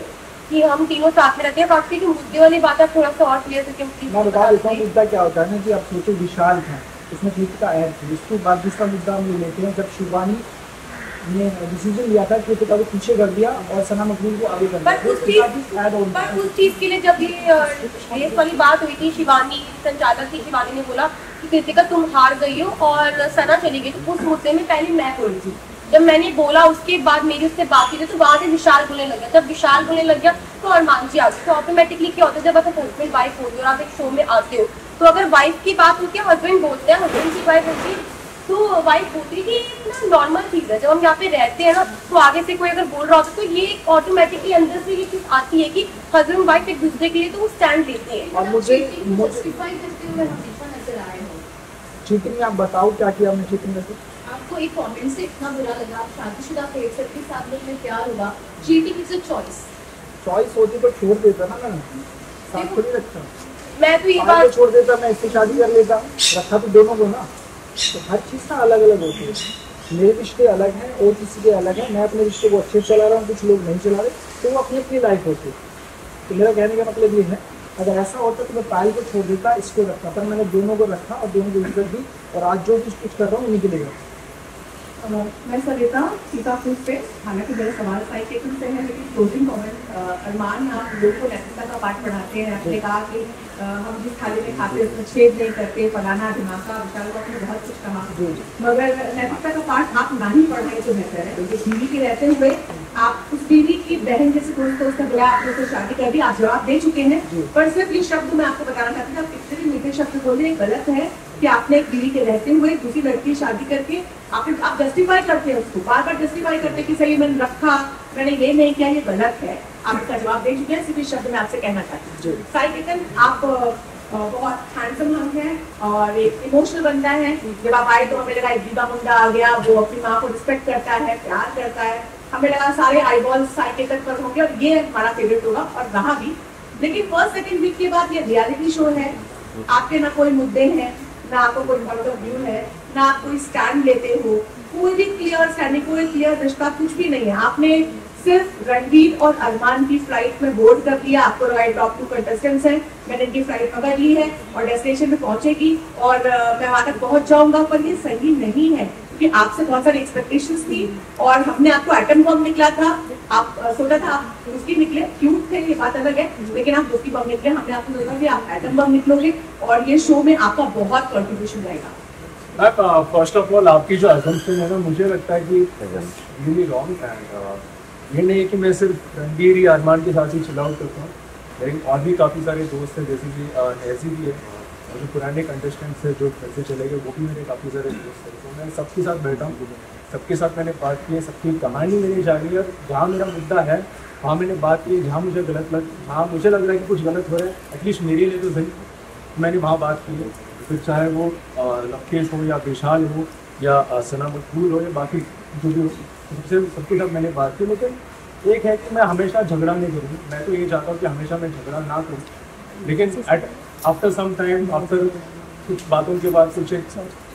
कि हम तीनों साथ में रहते हैं। बाकी जो मुद्दे वाली बात है थोड़ा सा और क्लियर करके मैं बता देता हूँ मुद्दा क्या होता है ना, कि आप सोचो विशाल था, उसमें कृतिका ऐड थी, उसके बाद दूसरा मुद्दा हम ले लेते हैं जब शिवानी ने डिसीजन लिया था कृतिका को पीछे कर दिया और सना मकबूल को आगे कर दिया। पर उस चीज़ के लिए जब ये रेस वाली बात हुई थी, शिवानी संचालक थी, शिवानी ने बोला कि कृतिका तुम हार गई हो और सना चली गई, तो उस मुद्दे में पहले मैं बोली थी। जब मैंने बोला उसके बाद मेरी उससे बात की तो वहाँ से विशाल बोलने लग गया, जब विशाल बोलने लग गया तो अरमान जी आ गए। तो ऑटोमेटिकली क्या होता है, जब आप हस्बैंड वाइफ होते हो और आप एक शो में आते हो, तो अगर वाइफ की बात होती है हस्बैंड बोलते हैं, हस्बैंड की वाइफ होती है तो वाइफ बोलती है कि इतना नॉर्मल चीज़ है। जब हम यहाँ पे रहते हैं ना, तो आगे से कोई अगर बोल रहा होता है तो ये ऑटोमेटिकली अंदर से ये चीज़ आती है कि हस्बैंड वाइफ एक दूसरे के लिए तो वो स्टैंड लेते हैं। और मुझे जस्टिफाई करते हुए हमेशा नजर आए हो। चीटिंग आप बताओ क्या किया हमने चीटिंग करके? आपको एक कमेंट से इतना बुरा लगा, आप शादीशुदा थे, सबके साथ में प्यार हुआ, चीटिंग इज अ चॉइस होती तो छोड़ देता ना, मैं साथ को नहीं रखता। मैं तो ये बात छोड़ देता, मैं इससे शादी कर लेता, रखा तो दोनों को ना। तो हर चीज़ ना अलग अलग होती है, मेरे रिश्ते अलग हैं और किसी के अलग हैं, मैं अपने रिश्ते को अच्छे से चला रहा हूँ, कुछ लोग नहीं चला रहे, तो वो अपनी अपनी लाइफ होती है। तो मेरा कहने का मतलब ये है, अगर ऐसा होता तो मैं पायल को छोड़ देता, इसको रखता, पर मैंने दोनों को रखा और दोनों को इज्जत दी, और आज जो कुछ कर रहा हूँ उन्हीं के लिए। मैं सरिता सीतापुर से, हालांकि मेरा सवाल साइकिल से है, लेकिन क्लोजिंग कमेंट अरमान आप लोगों को नैतिकता का पाठ पढ़ाते हैं। आपने कहा कि हम जिस थाली में खाते हैं उसमें छेद नहीं करते, फलाना ढिमाका, विशाल को आपने बहुत कुछ कहा, मगर नैतिकता का पाठ आप ना ही पढ़ाएं तो बेहतर है। क्योंकि टीवी के रहते हुए आप उस बीवी की बहन जैसे दोस्त का गया, आपने उससे शादी कर दी, आप जवाब दे चुके हैं, पर सिर्फ ये शब्द मैं आपको बताना चाहती हूँ, आप कितने भी मीठे शब्द बोले, गलत है कि आपने एक बीवी के रहते हुए दूसरी लड़की शादी करके आप जस्टिफाई करते हैं उसको, बार बार जस्टिफाई करते हैं कि सही मैंने रखा, मैंने ये नहीं किया, ये गलत है। आप इसका जवाब दे चुके हैं, सिर्फ इस शब्द में आपसे कहना चाहती हूँ। साइकिकन आप बहुत हैंडसम हम हैं और एक इमोशनल बंदा है। जब आप आए तो हमें लगा एक दीवा मुंडा आ गया, वो अपनी माँ को रिस्पेक्ट करता है, प्यार करता है, हमें लगा सारे आईबॉल साइकिकन पर होंगे और ये हमारा फेवरेट होगा और रहा भी। लेकिन फर्स्ट सेकंड वीक के बाद ये रियलिटी शो है, आपके ना कोई मुद्दे हैं, ना आपको कोई पॉइंट ऑफ व्यू है, ना आप कोई स्टैंड लेते हो, कोई भी क्लियर स्टैंडिंग, कोई क्लियर रिश्ता, कुछ भी नहीं है। आपने सिर्फ रणवीर और अरमान की फ्लाइट में बोर्ड कर दिया, आपको रॉयल टॉप 2 कंटेस्टेंट्स हैं, मैंने इनकी फ्लाइट पकड़ ली है और डेस्टिनेशन पे पहुंचेगी और मैं वहां तक पहुंच जाऊंगा, पर ये सही नहीं है क्योंकि आपसे बहुत सारी एक्सपेक्टेशंस थी और हमने आपको एटम बम निकला था, आप सोचा था आप उसकी निकले, क्यूट थे, ये बात अलग है, लेकिन आप उसकी बम निकले, हमने आपको सोचा कि आप एटम बम निकलोगे और ये शो में आपका बहुत कंट्रीब्यूशन रहेगा। फर्स्ट ऑफ ऑल आपकी जो असम्पशन है ना, मुझे लगता है कि रियली रॉन्ग एंड ये नहीं है कि मैं सिर्फ रणबीर या अरमान के साथ ही चिल आउट करता हूँ, लेकिन और भी काफ़ी सारे दोस्त हैं, जैसे कि नैसी भी है और जो पुराने कंटेस्टेंट्स हैं जो घर से चले गए, वो भी मेरे काफ़ी सारे दोस्त हैं। तो मैं सबके साथ बैठा हूँ, सबके साथ मैंने बात की है, सबकी कहानी मेरी जारी है और जहाँ मेरा मुद्दा है वहाँ मैंने बात की, जहाँ मुझे हाँ मुझे लग रहा है कि कुछ गलत हो रहा है, एटलीस्ट मेरे लिए तो सही, मैंने वहाँ बात की है। फिर चाहे वो लवकेश हो या विशाल हो या सना मकबूल हो या बाकी जो भी सबके साथ मैंने बात की। लेकिन एक है कि मैं हमेशा झगड़ा नहीं करूँ, मैं तो ये चाहता हूँ कि हमेशा मैं झगड़ा ना करूँ, लेकिन आफ्टर सम टाइम, आफ्टर कुछ बातों के बाद, कुछ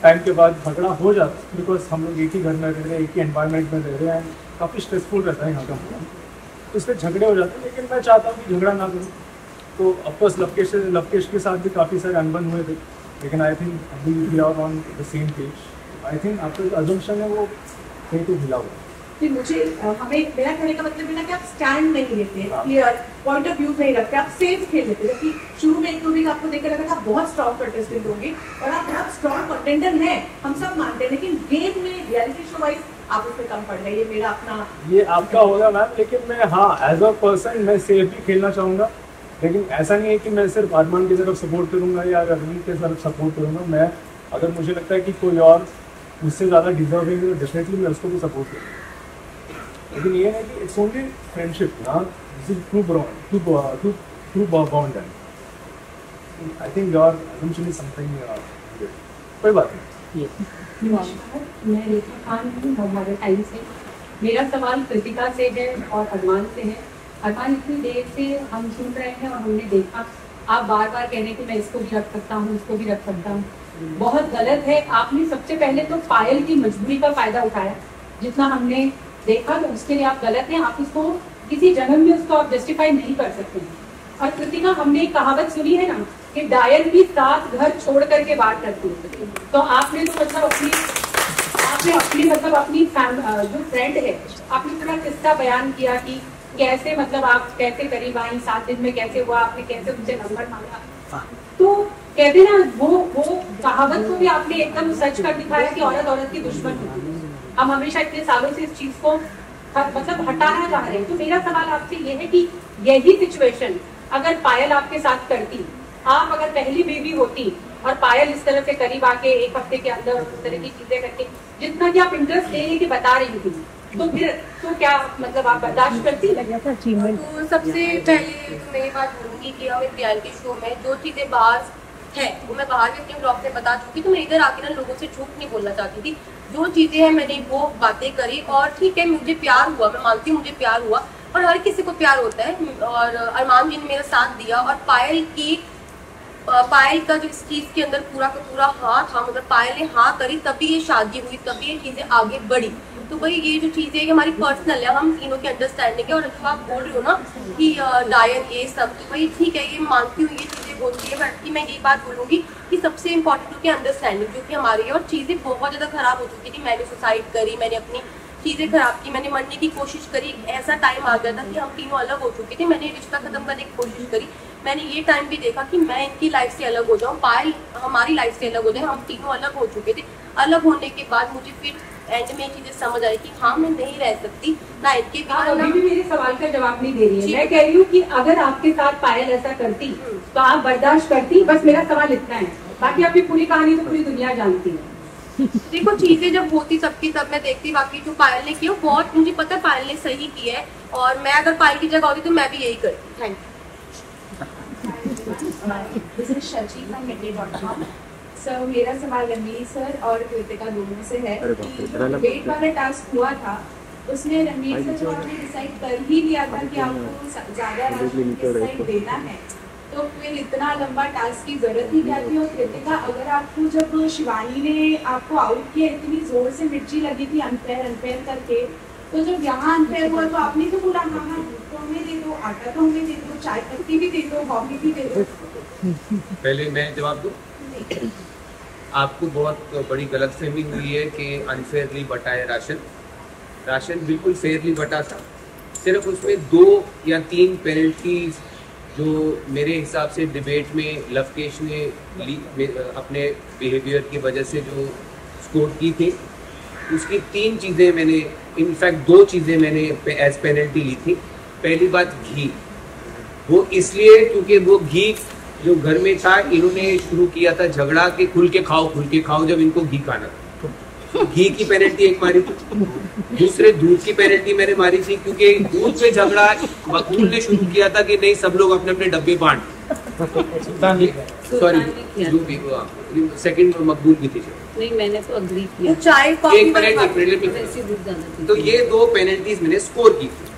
टाइम के बाद झगड़ा हो जाता है, बिकॉज हम लोग एक ही घर में रह रहे हैं, एक ही एनवायरनमेंट में रह रहे हैं, काफ़ी स्ट्रेसफुल रहता है यहाँ का, तो इसलिए झगड़े हो जाते हैं। लेकिन मैं चाहता हूँ कि झगड़ा ना करूँ। तो ऑफकोर्स लवकेश के साथ भी काफ़ी सारे अनबन हुए थे, लेकिन I think we are on the same page. I think आपका जो अजम्पशन है वो कहीं तो हिला हुआ। मुझे हमें मेरा कहने का मतलब है ना कि आप स्टैंड नहीं लेते, क्लियर पॉइंट ऑफ व्यू नहीं रखते, आप सेफ खेल लेते, जबकि शुरू में एक दो वीक आपको देख लगा था आप बहुत स्ट्रॉन्ग कंटेस्टेंट होंगे और आप बहुत स्ट्रॉन्ग कंटेंडर हैं, हम सब मानते हैं, लेकिन गेम में रियलिटी शो वाइज आप उसमें कम पड़ गए। ये मेरा अपना, ये आपका होगा मैम, लेकिन मैं हाँ एज अ पर्सन मैं सेफ भी खेलना चाहूँगा, लेकिन ऐसा नहीं है कि मैं सिर्फ अरमान की तरफ सपोर्ट करूँगा या रणवीर की तरफ सपोर्ट करूँगा। मैं अगर मुझे लगता है कि कोई और उससे ज़्यादा डिजर्विंग है तो डेफिनेटली मैं उसको भी सपोर्ट करूँगा, लेकिन ये है कि it's only friendship, true bond है। I think your assumption is something, कोई बात नहीं। मैं रेखा खान हूँ हमारे टाइम से। मेरा सवाल कृतिका से है और अरमान से है। अरमान, इतनी देर से हम सुन रहे हैं और हमने देखा आप बार बार कह रहे हैं कि मैं इसको भी रख सकता हूँ, इसको भी रख सकता हूँ, बहुत गलत है। आपने सबसे पहले तो पायल की मजबूरी का फायदा उठाया, जितना हमने देखा, तो उसके लिए आप गलत हैं। आप उसको किसी जन्म में उसको आप जस्टिफाई नहीं कर सकते हैं। और कृतिका, हमने एक कहावत सुनी है ना कि डायन भी 7 घर छोड़ करके बात करती है, तो आपने तो मतलब अपनी मतलब अपनी जो फ्रेंड है, आपने पूरा किस्सा बयान किया कि कैसे मतलब आप कैसे करीब आई, 7 दिन में कैसे हुआ, आपने कैसे उनसे नंबर मांगा। तो कहते ना वो कहावत को भी आपने एकदम सच कर दिखाया कि औरत की दुश्मन होती है। हम हमेशा इतने सालों से इस चीज को मतलब हटाना चाह रहे हैं। तो मेरा सवाल आपसे ये है कि यही सिचुएशन अगर पायल आपके साथ करती, आप अगर पहली बेबी होती और पायल इस तरह से करीब आके 1 हफ्ते के अंदर उस तरह की चीजें करके, जितना कि आप इंटरेस्ट ले के बता रही थी, तो फिर तो क्या मतलब आप बर्दाश्त करती? तो सबसे पहले तो मैं ये बात बोलूँगी कि हम एक रियलिटी शो में जो चीज़ें बाहर है वो मैं बाहर भी अपने ब्लॉग में बता चुकी, तो मैं इधर आके ना लोगों से झूठ नहीं बोलना चाहती थी। जो चीज़ें हैं मैंने वो बातें करी और ठीक है, मुझे प्यार हुआ, मैं मानती हूँ मुझे प्यार हुआ और हर किसी को प्यार होता है। और अरमान जी ने मेरा साथ दिया और पायल का जो इस चीज़ के अंदर पूरा का पूरा हाँ था, मतलब पायल ने हाँ करी तभी ये शादी हुई, तभी ये चीज़ें आगे बढ़ी। तो भाई ये जो चीज़ें है हमारी पर्सनल है, हम तीनों की अंडरस्टैंडिंग है। और जब आप बोल रहे हो ना कि डायन ये सब, तो भाई ठीक है, ये मानती हूँ, ये चीज़ें होती है, बट मैं ये बात बोलूँगी कि सबसे इंपॉर्टेंट होती है अंडरस्टैंडिंग, जो कि हमारी है। और चीज़ें बहुत ज़्यादा ख़राब हो चुकी थी, मैंने सुसाइड करी, मैंने अपनी चीज़ें ख़राब की, मैंने मरने की कोशिश करी। ऐसा टाइम आ गया था कि हम तीनों अलग हो चुके थे, मैंने रिश्ता ख़त्म करने की कोशिश करी। मैंने ये टाइम भी देखा कि मैं इनकी लाइफ से अलग हो जाऊँ, पायल हमारी लाइफ से अलग हो जाए, हम तीनों अलग हो चुके थे। अलग होने के बाद मुझे फिर एंड में चीजें समझ आई कि हाँ मैं नहीं रह सकती ना इनके आप अभी भी मेरे सवाल का जवाब नहीं दे रही है। मैं कह रही हूँ कि अगर आपके साथ पायल ऐसा करती तो आप बर्दाश्त करती, बस मेरा सवाल इतना है। बाकी आपकी पूरी कहानी तो पूरी दुनिया जानती है। देखो चीजें जब होती सबकी तब मैं देखती, बाकी जो पायल ने किया बहुत मुझे पता है पायल ने सही किया है, और मैं अगर पायल की जगह होती तो मैं भी यही करती। Thank you. सर मेरा सवाल रणवीर सर और कृतिका दोनों से है कि वेट वाला टास्क हुआ था, उसमें रणवीर सर ने डिसाइड कर ही लिया था कि आपको ज्यादा राशि देना है, तो फिर इतना लंबा टास्क की जरूरत ही क्या थी? और कृतिका, अगर आपको जब शिवानी ने आपको आउट किया, इतनी जोर से मिर्ची लगी थी अनफेयर करके, तो जब यहाँ अनफेयर हुआ तो आपने तो बोला हाँ हाँ दूध तो हमें दे दो, आटा तो हमें दे दो, चाय पत्ती भी दे दो, कॉफी भी दे दो। पहले मैं जवाब दूं। आपको बहुत बड़ी गलतफहमी हुई है कि अनफेयरली बटा है राशन। राशन बिल्कुल फेयरली बटा था, सिर्फ उसमें 2 या 3 पेनल्टीज जो मेरे हिसाब से डिबेट में लवकेश ने अपने बिहेवियर की वजह से जो स्कोर की थी, उसकी 3 चीज़ें मैंने, इनफैक्ट 2 चीज़ें मैंने एज पेनल्टी ली थी। पहली बात घी, वो इसलिए क्योंकि वो घी जो घर में था, इन्होंने शुरू किया था झगड़ा कि खुल के खाओ जब इनको घी खाना था। घी की पेनल्टी एक मारी थी। दूसरे दूध की पेनल्टी मैंने मारी थी क्योंकि दूध पे झगड़ा मकबूल ने शुरू किया था कि नहीं सब लोग अपने अपने डब्बे बांट। सॉरी जो भी सेकंड मकबूल भी थी। नहीं मैंने तो अग्री किया। चाय तो ये 2 पेनल्टीज मैंने स्कोर की थी।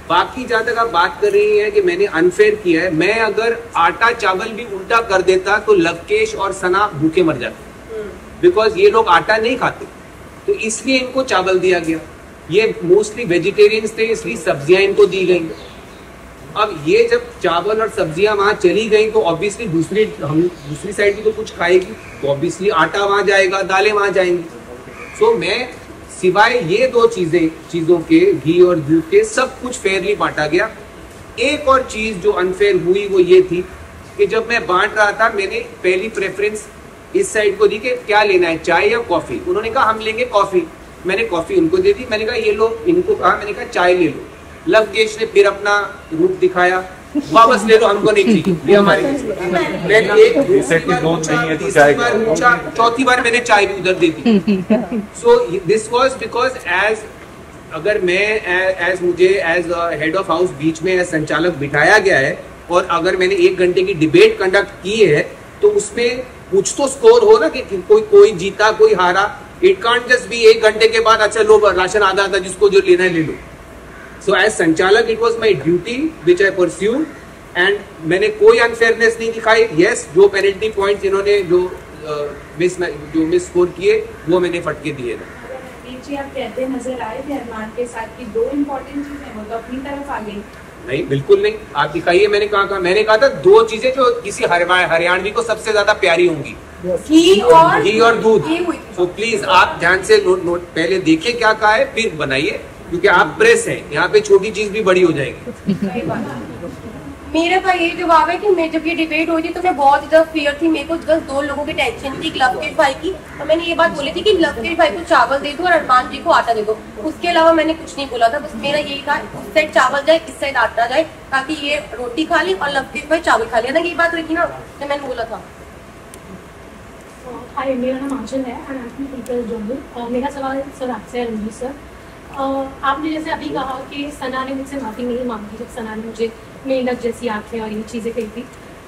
बाकी जहाँ तक आप बात कर रही हैं कि मैंने अनफेयर किया है, मैं अगर आटा चावल भी उल्टा कर देता तो लवकेश और सना भूखे मर जाते, बिकॉज ये लोग आटा नहीं खाते, तो इसलिए इनको चावल दिया गया। ये मोस्टली वेजिटेरियंस थे, इसलिए सब्जियां इनको दी गई। अब ये जब चावल और सब्जियां वहां चली गई तो ऑब्वियसली दूसरी साइड भी तो कुछ खाएगी, तो ऑब्वियसली आटा वहां जाएगा, दालें वहां जाएंगी। सो मैं सिवाय ये 2 चीजों के, घी और दूध के, सब कुछ फेयरली बांटा गया। एक और चीज जो अनफेयर हुई वो ये थी कि जब मैं बांट रहा था, मैंने पहली प्रेफरेंस इस साइड को दी कि क्या लेना है, चाय या कॉफी। उन्होंने कहा हम लेंगे कॉफी, मैंने कॉफी उनको दे दी। मैंने कहा ये लो, इनको कहा, मैंने कहा चाय ले लो। लवकेश ने फिर अपना रूप दिखाया, वापस ले लो, हमको नहीं चाहिए, ये हमारी। चौथी बार मैंने चाय भी उधर दे दी। सो दिस वाज बिकॉज अगर मैं मुझे एज हेड ऑफ हाउस बीच में संचालक बिठाया गया है, और अगर मैंने 1 घंटे की डिबेट कंडक्ट की है, तो उसमें कुछ तो स्कोर हो ना कि कोई जीता कोई हारा। इट कांट जस्ट बी 1 घंटे के बाद अच्छा लो राशन आधा जिसको जो लेना है ले लो। सो एज संचालक it was my duty which I pursued, and मैंने कोई अनफेयरनेस नहीं दिखाई। यस, जो पेनल्टी पॉइंट्स इन्होंने जो मिस स्कोर किए वो मैंने फटके दिए थे। जी आप कहते नजर आए थे अरमान के साथ की 2 इम्पोर्टेंट चीजें वो तो अपनी तरफ आ गई। नहीं बिल्कुल नहीं, आप दिखाइए। मैंने कहा था 2 चीजें जो किसी हरियाणवी को सबसे ज्यादा प्यारी होंगी, घी और दूध। तो प्लीज आप ध्यान से पहले देखिए क्या कहा है, फिर बनाइए, क्योंकि आप प्रेस हैं, यहाँ पे छोटी चीज भी बड़ी हो जाएगी। मेरा तो ये जवाब है कि मैं जब ये डिबेट हुई थी तो मैं बहुत ज्यादा फियर थी। मेरे को बस 2 लोगों की टेंशन थी, लवकेश भाई की, और मैंने ये बात बोली थी कि लवकेश भाई को चावल दे दो और अरमान जी को आटा दे दो। उसके अलावा मैंने कुछ नहीं बोला था, बस मेरा यही था उस साइड चावल जाए, इस साइड आटा जाए, ताकि ये रोटी खा ले और लवकेश भाई चावल खा ले ना। ये बात हुई थी ना जो मैंने बोला था। हाय, मेरा नाम आंचल है और मेरा सवाल सर आपसे है, रणवीर सर। आपने जैसे अभी कहा कि सना ने मुझसे माफ़ी नहीं मांगी जब सना ने मुझे मेहनत जैसी आंखें और ये चीज़ें कही थी।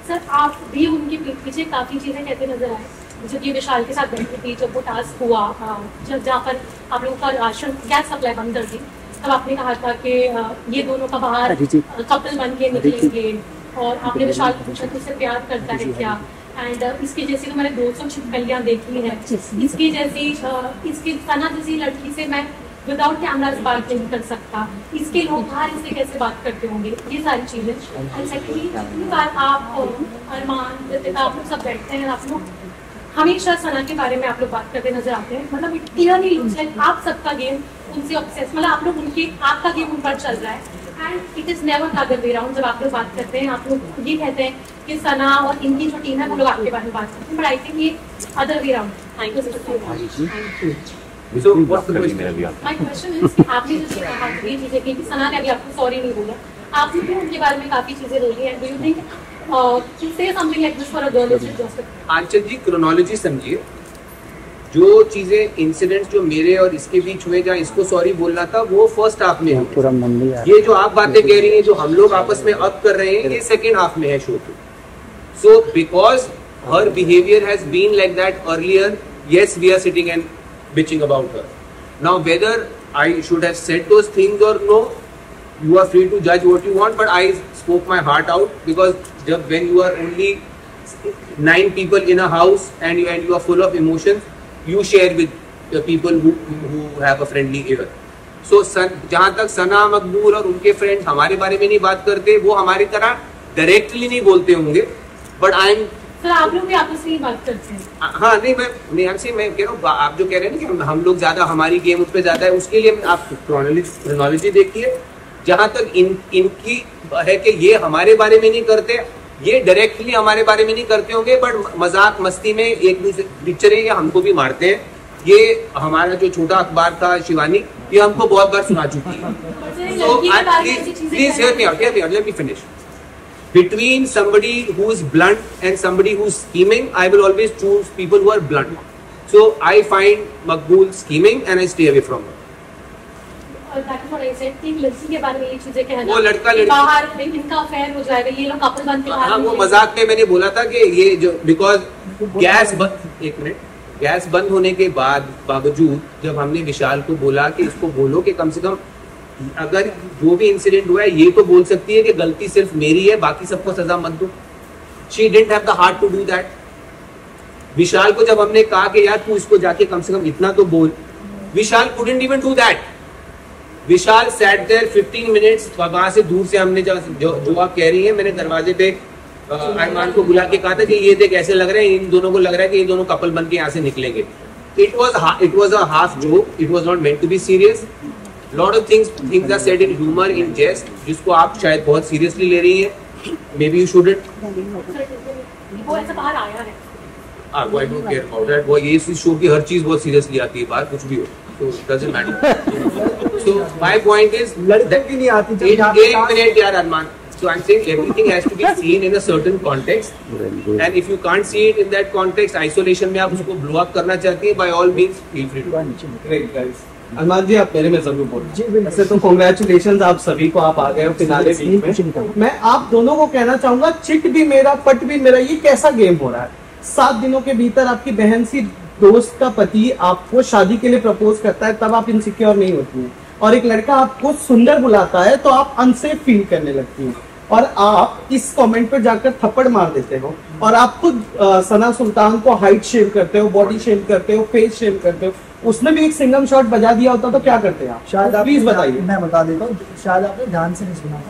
सर आप भी उनके पीछे काफ़ी चीज़ें कहते नजर आए। जब ये विशाल के साथ बैठी थी, जब वो टास्क हुआ, जब जहाँ पर आप लोगों का राशन गैस सप्लाई बंद कर दी, तब आपने कहा था कि ये दोनों का बाहर कपल बन के निकलेंगे, और आपने विशाल को पूछा तुझसे प्यार करता है क्या। एंड इसकी जैसी तो मैंने 200 छिपकलियाँ देखी हैं, इसकी जैसी इसकी सना जैसी लड़की से मैं विदाउट कैमराज बात नहीं कर सकता, इसके लोग बाहर इससे कैसे बात करते होंगे, ये सारी चीज़ें। एंड सेकेंडली जितनी बार आप अरमान आप लोग सब बैठते हैं, आप लोग हमेशा सना के बारे में आप लोग बात करते नजर आते हैं, मतलब इट क्लियरली लुक्स लाइक आप सबका गेम उनसे ऑब्सेस, मतलब आप लोग आपका गेम उन पर चल रहा है। And it is never the other way round. जब आप लोग बात करते हैं, आप लोग ये कहते हैं कि सना और इनकी जो टीम है वो लोग आपके बारे में बात करते हैं, बट आई थिंक ये other way round. Thank you so much. So what's the question? My question is कि आपने जैसे कहा ये चीजें की कि सना ने अभी आपको सॉरी नहीं बोला, आपने भी उनके बारे में काफी चीजें बोली है, do you think to say something like this for a girl is just Aanchal ji chronology समझिए, जो चीजें इंसिडेंट्स जो मेरे और इसके बीच हुए जहाँ इसको सॉरी बोलना था वो फर्स्ट हाफ में है। ये जो आप बातें कह रही हैं जो हम लोग आपस में अब कर रहे हैं ये सेकेंड हाफ में है शो के। सो बिकॉज हर behaviour has been like that earlier, yes we are sitting and bitching about her. Now whether I should have said those things or no, you are free to judge what you want, but I spoke my heart out because when you are only 9 people in a house and you are full of emotions, you share with the people who have a friendly ear. So जहाँ तक सना, मकबूल और उनके friends हमारे बारे में नहीं बात करते, वो हमारी तरह डायरेक्टली नहीं बोलते होंगे, बट आई एम सर आप लोग भी आपस में बात करते हैं। हाँ नहीं मैं कह रहा हूँ आप जो कह रहे हैं ना कि हम लोग ज्यादा हमारी गेम उस पर ज्यादा है, उसके लिए आप क्रोनोलॉजी देखिए। जहाँ तक इनकी है कि ये हमारे बारे में नहीं करते, ये डायरेक्टली हमारे बारे में नहीं करते होंगे, बट मजाक मस्ती में एक दूसरे पिक्चर है या हमको भी मारते हैं। ये हमारा जो छोटा अखबार था शिवानी, ये हमको बहुत बार सुना चुकी है। So please hear me out, let me finish. Between somebody who is blunt and somebody who is scheming, I will always choose people who are blunt. So I find Maqbool scheming and I stay away from her. That is what I said, कि लड़की के बारे में ये चीजें कहना, वो लड़का लड़की बाहर इनका अफेयर हो जाएगा, ये लोग कपल बन के बाहर। हाँ वो मजाक में मैंने बोला था कि ये जो बिकॉज गैस बंद होने के बावजूद जब हमने विशाल को बोला कि इसको बोलो कि कम से कम अगर जो भी इंसिडेंट हुआ है ये तो बोल सकती है कि गलती सिर्फ मेरी है, बाकी सबको सजा मत दो। She didn't have the heart to do that. Vishal को जब हमने कहा कि यार तू इसको जाके कम से कम इतना तो बोल, Vishal couldn't even do that. Vishal sat there 15 minutes, वहां से दूर से हमने जो आप कह रही है, मैंने दरवाजे पे अरमान को बुला के कहा था कि ये देख ऐसे लग रहा है, इन दोनों को लग रहा है कि ये दोनों कपल बन के यहाँ से निकलेंगे। It was a half joke, it was not meant to be serious. Lot of things are said in humor, in jest, जिसको आप शायद बहुत सीरियसली ले रही हैं। Maybe you shouldn't. वो ऐसा बाहर आया है। I don't care about that. वो ये इस शो की हर चीज बहुत सीरियसली आती है बाहर, कुछ भी हो, so it doesn't matter. So my point is लड़के की नहीं आती। एक मिनट यार अरमान। So I'm saying everything has to be seen in a certain context, and if you can't see it in that context, isolation में आप उसको blow up करना चाहती हैं, by all means feel free to. Great guys. अरमान जी आप मेरे में जरूर बोलो। वैसे तो कांग्रेचुलेशंस आप सभी को, आप आ गए हो फिनाले वीक में। मैं आप दोनों को कहना चाहूंगा, चिट भी मेरा पट भी मेरा, ये कैसा गेम हो रहा है? 7 दिनों के भीतर आपकी बहन सी दोस्त का पति आपको शादी के लिए प्रपोज करता है, तब आप इनसिक्योर नहीं होती हैं, और एक लड़का आपको सुंदर बुलाता है तो आप अनसेफ फील करने लगती हैं, और आप इस कमेंट पर जाकर थप्पड़ मार देते हो, और आप खुद सना सुल्तान को हाइट शेम करते हो, बॉडी शेम करते हो, फेस शेम करते हो। उसने भी एक सिंगम शॉट बजा दिया होता तो क्या करते हैं आप? शायद आप प्लीज बताइए। मैं बता देता हूँ, शायद आपने ध्यान से नहीं सुना।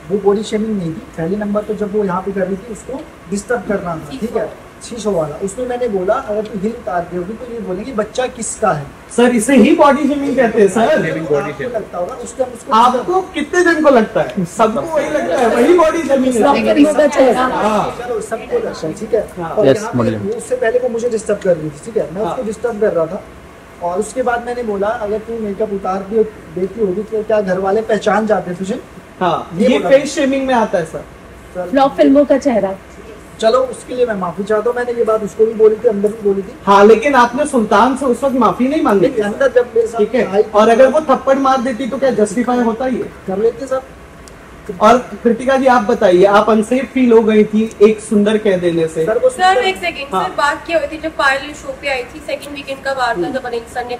वो बॉडी शेमिंग नहीं थी। पहले नंबर तो जब वो यहाँ पे कर रही थी उसको डिस्टर्ब करना था, ठीक है, शीशो वाला। उसमें मैंने बोला अगर तू हिल उतार होगी तो ये बोलेंगे बच्चा किसका है। सर इसे ही बॉडी शेमिंग कहते हैं सर। आपको लगता होगा उसका, आपको कितने जन को लगता है? सबको वही लगता है, वही बॉडी शेमिंग है। चलो सबको लगता है, ठीक है। और यहाँ पे उससे पहले वो मुझे डिस्टर्ब कर रही थी, ठीक है, मैं उसको डिस्टर्ब कर रहा था। और उसके बाद मैंने बोला अगर तू मेकअप उतार के देती होगी तो क्या घर वाले पहचान जाते तुझे? हाँ, ये फेस शेमिंग में आता है सर। फ्लॉप फिल्मों का चेहरा। चलो उसके लिए मैं माफी चाहता हूँ, मैंने ये बात उसको भी बोली थी, अंदर भी बोली थी। हाँ, लेकिन आपने सुल्तान से उस वक्त माफी नहीं मांगी अंदर जब मेरे साथ, ठीक है। और अगर वो थप्पड़ मार देती तो क्या जस्टिफाई होता ही है? कर लेते सर। और कृतिका जी आप बताइए, आप अनसेफ फील हो गई थी एक सुंदर कह देने से? सर एक सेकंड, सर बात क्या हुई थी जब पायल शो पे आई थी, सेकंड वीकेंड का वार था जब अनिल सर ने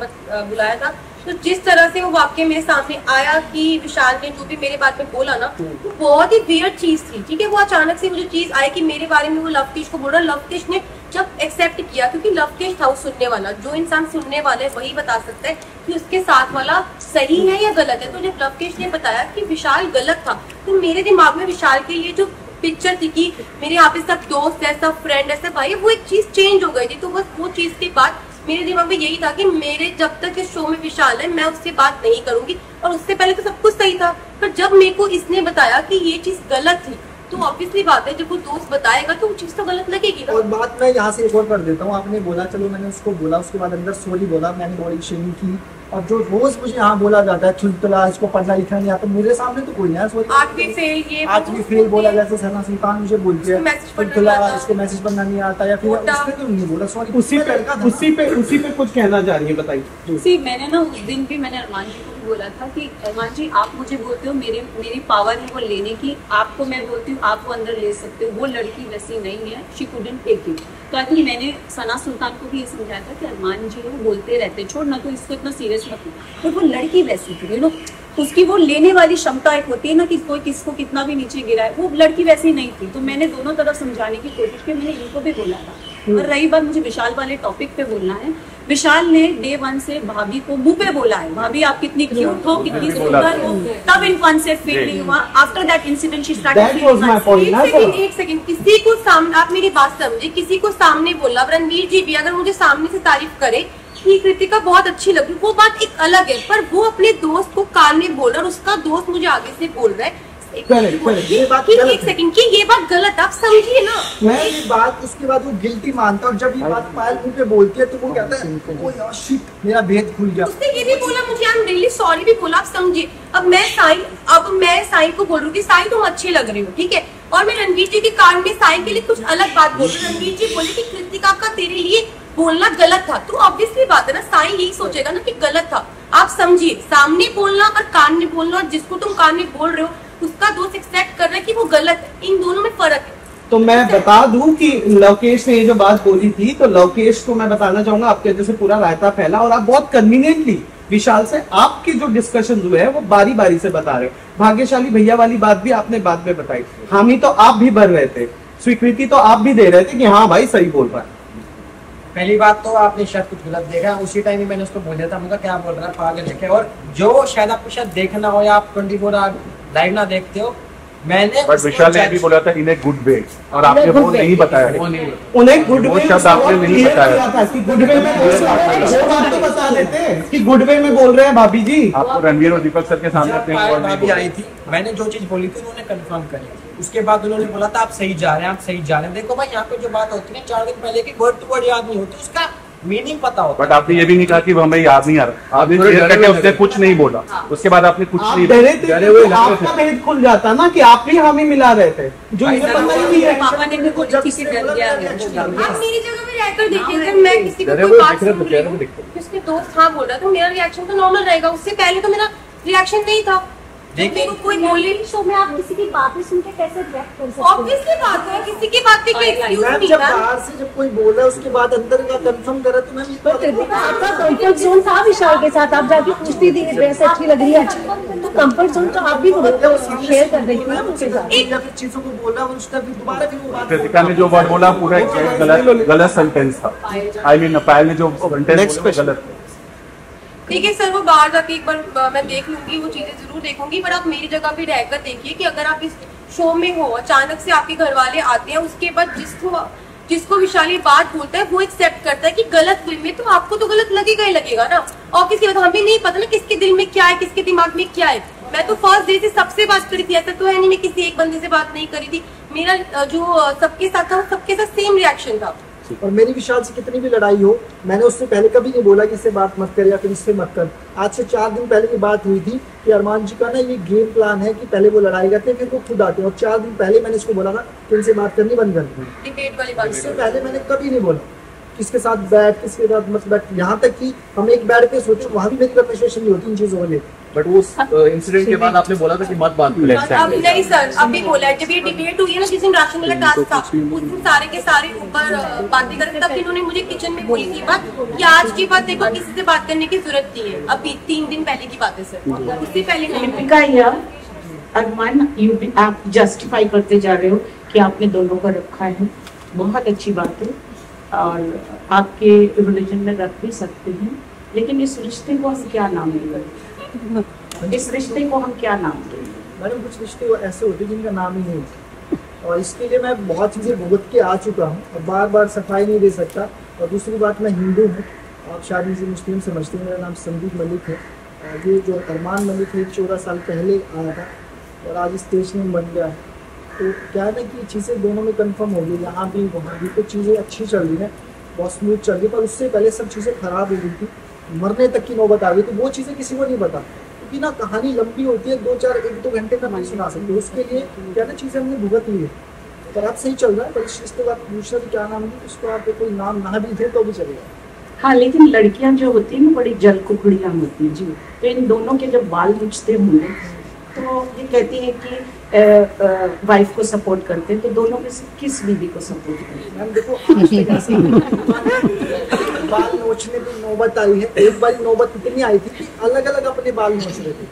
बुलाया था, तो जिस तरह से वो वाक्य मेरे सामने आया कि विशाल ने जो भी मेरे बारे में बोला ना, वो बहुत ही वियर्ड चीज थी, ठीक है। वो अचानक से वो जो चीज आई कि मेरे बारे में वो लवकेश को बोल रहा, लवकेश ने जब एक्सेप्ट किया, क्योंकि लवकेश था वो सुनने वाला, जो इंसान सुनने वाला है वही बता सकता है कि उसके साथ वाला सही है या गलत है। तो जब लवकेश ने बताया कि विशाल गलत था, तो मेरे दिमाग में विशाल के ये जो पिक्चर थी कि मेरे यहाँ पे सब दोस्त है, सब फ्रेंड है, सब भाई, वो एक चीज चेंज हो गई थी। तो बस वो चीज के बाद मेरे दिमाग में यही था कि मेरे जब तक इस शो में विशाल है मैं उससे बात नहीं करूंगी, और उससे पहले तो सब कुछ सही था। पर जब मेरे को इसने बताया कि ये चीज गलत थी, तो ऑब्वियसली बात है जब वो दोस्त बताएगा तो वो चीज तो गलत लगेगी ना। और बात मैं यहाँ से एक और कर देता हूँ, आपने बोला चलो मैंने उसको बोला, उसके बाद अंदर सॉरी बोला, मैंने बॉडी शेमिंग की, और जो रोज मुझे यहाँ बोला जाता है चुलतला, इसको पढ़ना लिखना नहीं आता, मेरे सामने तो कोई नहीं है। सॉरी 8वीं फेल, ये 8वीं फेल बोला, जैसे सना सुल्तान मुझे बोलती है चुलतला, इसको मैसेज पढ़ना नहीं आता, या फिर उसने तो नहीं बोला सॉरी। उसी पे कुछ कहना चाह रही है, बताइए। सी मैंने ना उस दिन भी मैंने अरमान जी को भी बोला था कि अरमान जी आप मुझे बोलते हो मेरी पावर है वो लेने की, आपको मैं बोलती हूँ आप वो अंदर ले सकते हो, वो लड़की वैसी नहीं है, शी कुडंट टेक इट। तो आई थिंक मैंने सना सुल्तान को भी ये समझाया था कि अरमान जी वो बोलते रहते छोड़ ना, तो इसको इतना सीरियस मत लो, बट वो लड़की वैसी थी, यू नो उसकी वो लेने वाली क्षमता एक होती है ना कि कोई किसको कितना भी नीचे गिराए, वो लड़की वैसी नहीं थी। तो मैंने दोनों तरफ समझाने की कोशिश की, मैंने इनको भी बोला था। और रही बात मुझे विशाल वाले टॉपिक पे बोलना है, विशाल ने डे 1 से भाभी को मुंह पे बोला है, भाभी आप कितनी क्यूट हो, कितनी सुंदर हो, तब इनको अनसेफ फील नहीं हुआ। After that incident she started. एक सेकंड, किसी को सामने, आप मेरी बात समझे, किसी को सामने बोला, रणवीर जी भी अगर मुझे सामने से तारीफ करे कि कृतिका बहुत अच्छी लगी, वो बात एक अलग है, पर वो अपने दोस्त को कान में बोल रहा है, उसका दोस्त मुझे आगे से बोल रहा है एक सेकंड की ये बात गलत, आप समझिए ना। मैं ये बात उसके बाद वो गिल्टी मानता, और जब ये बात पायल मुंह पे बोलती है तो वो कहता है ओ यार शिट मेरा भेद खुल गया। उसने ये भी बोला मुझे आई एम रियली सॉरी भी बोला, आप समझिए। अब मैं साई को बोल रही हूँ कि साई तुम अच्छी लग रही हो, ठीक है, और मैं रणवीर जी के कान में साई के लिए कुछ अलग बात बोल रही हूँ। रणवीर जी बोले कि कृतिका का तेरे लिए बोलना गलत था, तो ऑब्वियसली बात है ना, साई यही सोचेगा ना कि गलत था। आप समझिए, सामने बोलना और कान में बोलना, और जिसको तुम कान में बोल रहे हो उसका दोस्त एक्सेप्ट कर रहा है कि वो गलत है, इन दोनों में फर्क है। तो मैं बता दूं कि लोकेश ने ये जो बात बोली थी, तो लोकेश को मैं बताना चाहूंगा आपके वजह से पूरा रायता फैला, और आप बहुत कन्वीनियंटली विशाल से आपके जो डिस्कशन हुए हैं वो बारी बारी से बता रहे। भाग्यशाली भैया वाली बात भी आपने बाद में बताई, हामी तो आप भी भर रहे थे, स्वीकृति तो आप भी दे रहे थे कि हाँ भाई सही बोल रहा है। पहली बात तो आपने शायद कुछ गलत देखा, उसी टाइम ही मैंने उसको बोल दिया था, मुझे क्या बोल रहा है पागल है। और जो शायद आपको शायद देखना हो या आप 24 आवर लाइव ना देखते हो, मैंने बट विशाल ने भी बोला था इन ए गुड वे, और आपने वो नहीं बताया, उन्हें गुड वे शब्द आपने नहीं बताया कि गुड वे में तो बता देते कि गुड वे में बोल रहे हैं भाभी जी। आपको रणवीर और दीपक सर के सामने अपने भाभी आई थी, मैंने जो चीज बोली थी उन्होंने कंफर्म करी, उसके बाद उन्होंने बोला था आप सही जा रहे हैं, आप सही जा रहे हैं। देखो भाई यहाँ पे जो बात होती है 4 दिन पहले की वर्ड टू वर्ड याद नहीं होती, उसका मीनिंग पता होता। बट आपने ये भी नहीं कहा कि हमें याद नहीं आ रहा, आपने उसने कुछ नहीं बोला, उसके बाद आपने कुछ नहीं बोला, आपका भेद खुल जाता ना कि आप भी हमें मिला रहे थे, जो ये पता ही नहीं है। पापा ने भी कुछ किसी डर गया है। आप मेरी जगह पे रहकर देखिए, अगर मैं किसी को कोई बात सुन रही हूं, किसके दोस्त हाँ बोल रहा तो मेरा रिएक्शन तो नॉर्मल रहेगा, उससे पहले तो मेरा रिएक्शन नहीं था। देखिए कोई बोले शो में आप किसी की बातें सुन के कैसे रिएक्ट कर सकते हैं? ऑब्वियसली बात है, किसी की बात पे कोई एक्सक्यूज नहीं जब बाहर से जब कोई बोला उसके बाद अंदर का कंफर्म करा तो मैम आपका कंफर्ट जोन था विशाल के साथ, आप जाके पूछती थी ड्रेस अच्छी लग रही है, तो कंफर्ट जोन तो आप भी शेयर कर रही थी उसके साथ, या फिर चीजों को बोला और उसका फिर दोबारा फिर वो बात कृतिका ने जो वर्ड बोला पूरा गलत सेंटेंस था, आई मीन पायल ने जो सेंटेंस बोला गलत। ठीक है सर, वो बाहर जाके एक बार मैं देख लूंगी, वो चीजें जरूर देखूंगी, पर आप मेरी जगह पे रहकर देखिए कि अगर आप इस शो में हो, अचानक से आपके घर वाले आते हैं, उसके बाद जिसको विशाल ये बात बोलता है वो एक्सेप्ट करता है कि गलत वे में, तो आपको तो गलत लगेगा ही लगेगा ना। और किसी बात हमें नहीं पता ना किसके दिल में क्या है, किसके दिमाग में क्या है। मैं तो फर्स्ट डे से सबसे बात करी थी, ऐसा तो है नहीं मैं किसी एक बंदे से बात नहीं करी थी, मेरा जो सबके साथ था सबके साथ सेम रिएक्शन था। और मेरी विशाल से कितनी भी लड़ाई हो, मैंने उससे पहले कभी नहीं बोला कि इससे बात मत कर या फिर इससे मत कर। आज से 4 दिन पहले की बात हुई थी कि अरमान जी का ना ये गेम प्लान है कि पहले वो लड़ाई करते हैं फिर वो खुद आते हैं, और 4 दिन पहले मैंने इसको बोला था कि इनसे बात करनी बंद कर दो। डिबेट वाली बात इससे पहले मैंने कभी नहीं बोला किसके साथ बैठ किसके साथ मत बैठ, यहाँ तक कि हम एक बैठ के सोचो वहाँ भी मेरी कन्वर्सेशन नहीं होती इन चीजों को लेकर। बट उस इंसिडेंट के बाद आपने बोला था कि मत बात करें। अब नहीं सर, अभी बोला है जब ये डिबेट हुई है ना, जिस दिन राशन वाला टास्क था, उस दिन सारे के सारे ऊपर बातें करके तब इन्होंने मुझे किचन में बोली थी बात कि आज की बात देखो किसी से बात करने की जरूरत नहीं है, अभी 3 दिन पहले की बात है सर, उससे पहले नहीं। अरमान आप जस्टिफाई करते जा रहे हो कि आपने दोनों को रखा है, बहुत अच्छी बात है और आपके रिलीजन में रख भी सकते हैं, लेकिन इस रिश्ते को हम क्या नाम देंगे? इस रिश्ते को हम क्या नाम देंगे? मैडम कुछ रिश्ते ऐसे होते हैं जिनका नाम ही नहीं होता, और इसके लिए मैं बहुत चीज़ें भुगत के आ चुका हूँ और बार बार सफाई नहीं दे सकता। और दूसरी बात, मैं हिंदू हूँ, आप शायद मुझे मुस्लिम समझते हैं, मेरा नाम संदीप मलिक है। ये जो अरमान मलिक है 14 साल पहले आया था और आज स्टेज नेम बन गया है। तो क्या है ना कि चीज़ें दोनों में कंफर्म हो गई, यहाँ भी वहाँ भी, तो चीज़ें अच्छी चल रही हैं, बहुत स्मूथ चल रही है। पर उससे पहले सब चीज़ें खराब हो गई थी, मरने तक की नौबत आ गई, तो वो चीज़ें किसी को नहीं पता, क्योंकि ना कहानी लंबी होती है, 1-2 घंटे में नहीं सुना सकते, उसके लिए क्या ना चीज़ें हमने भुगत ली है। पर अब सही चल रहा है, पर इसके बाद दूसरा भी क्या नाम है, उसको आप कोई नाम ना भी दे तो भी चलेगा। हाँ, लेकिन लड़कियां जो होती हैं वो बड़ी जल कुकड़ियाँ होती हैं जी। तो इन दोनों के जब बाल नोचते होंगे तो ये कहती है कि वाइफ को सपोर्ट करते हैं, तो दोनों में से किस बीवी को सपोर्ट करते हैं? मैम देखो, बाल नोचने की नौबत आई है, एक बार नौबत इतनी आई थी कि अलग अलग अपने बाल नोच रहे थे।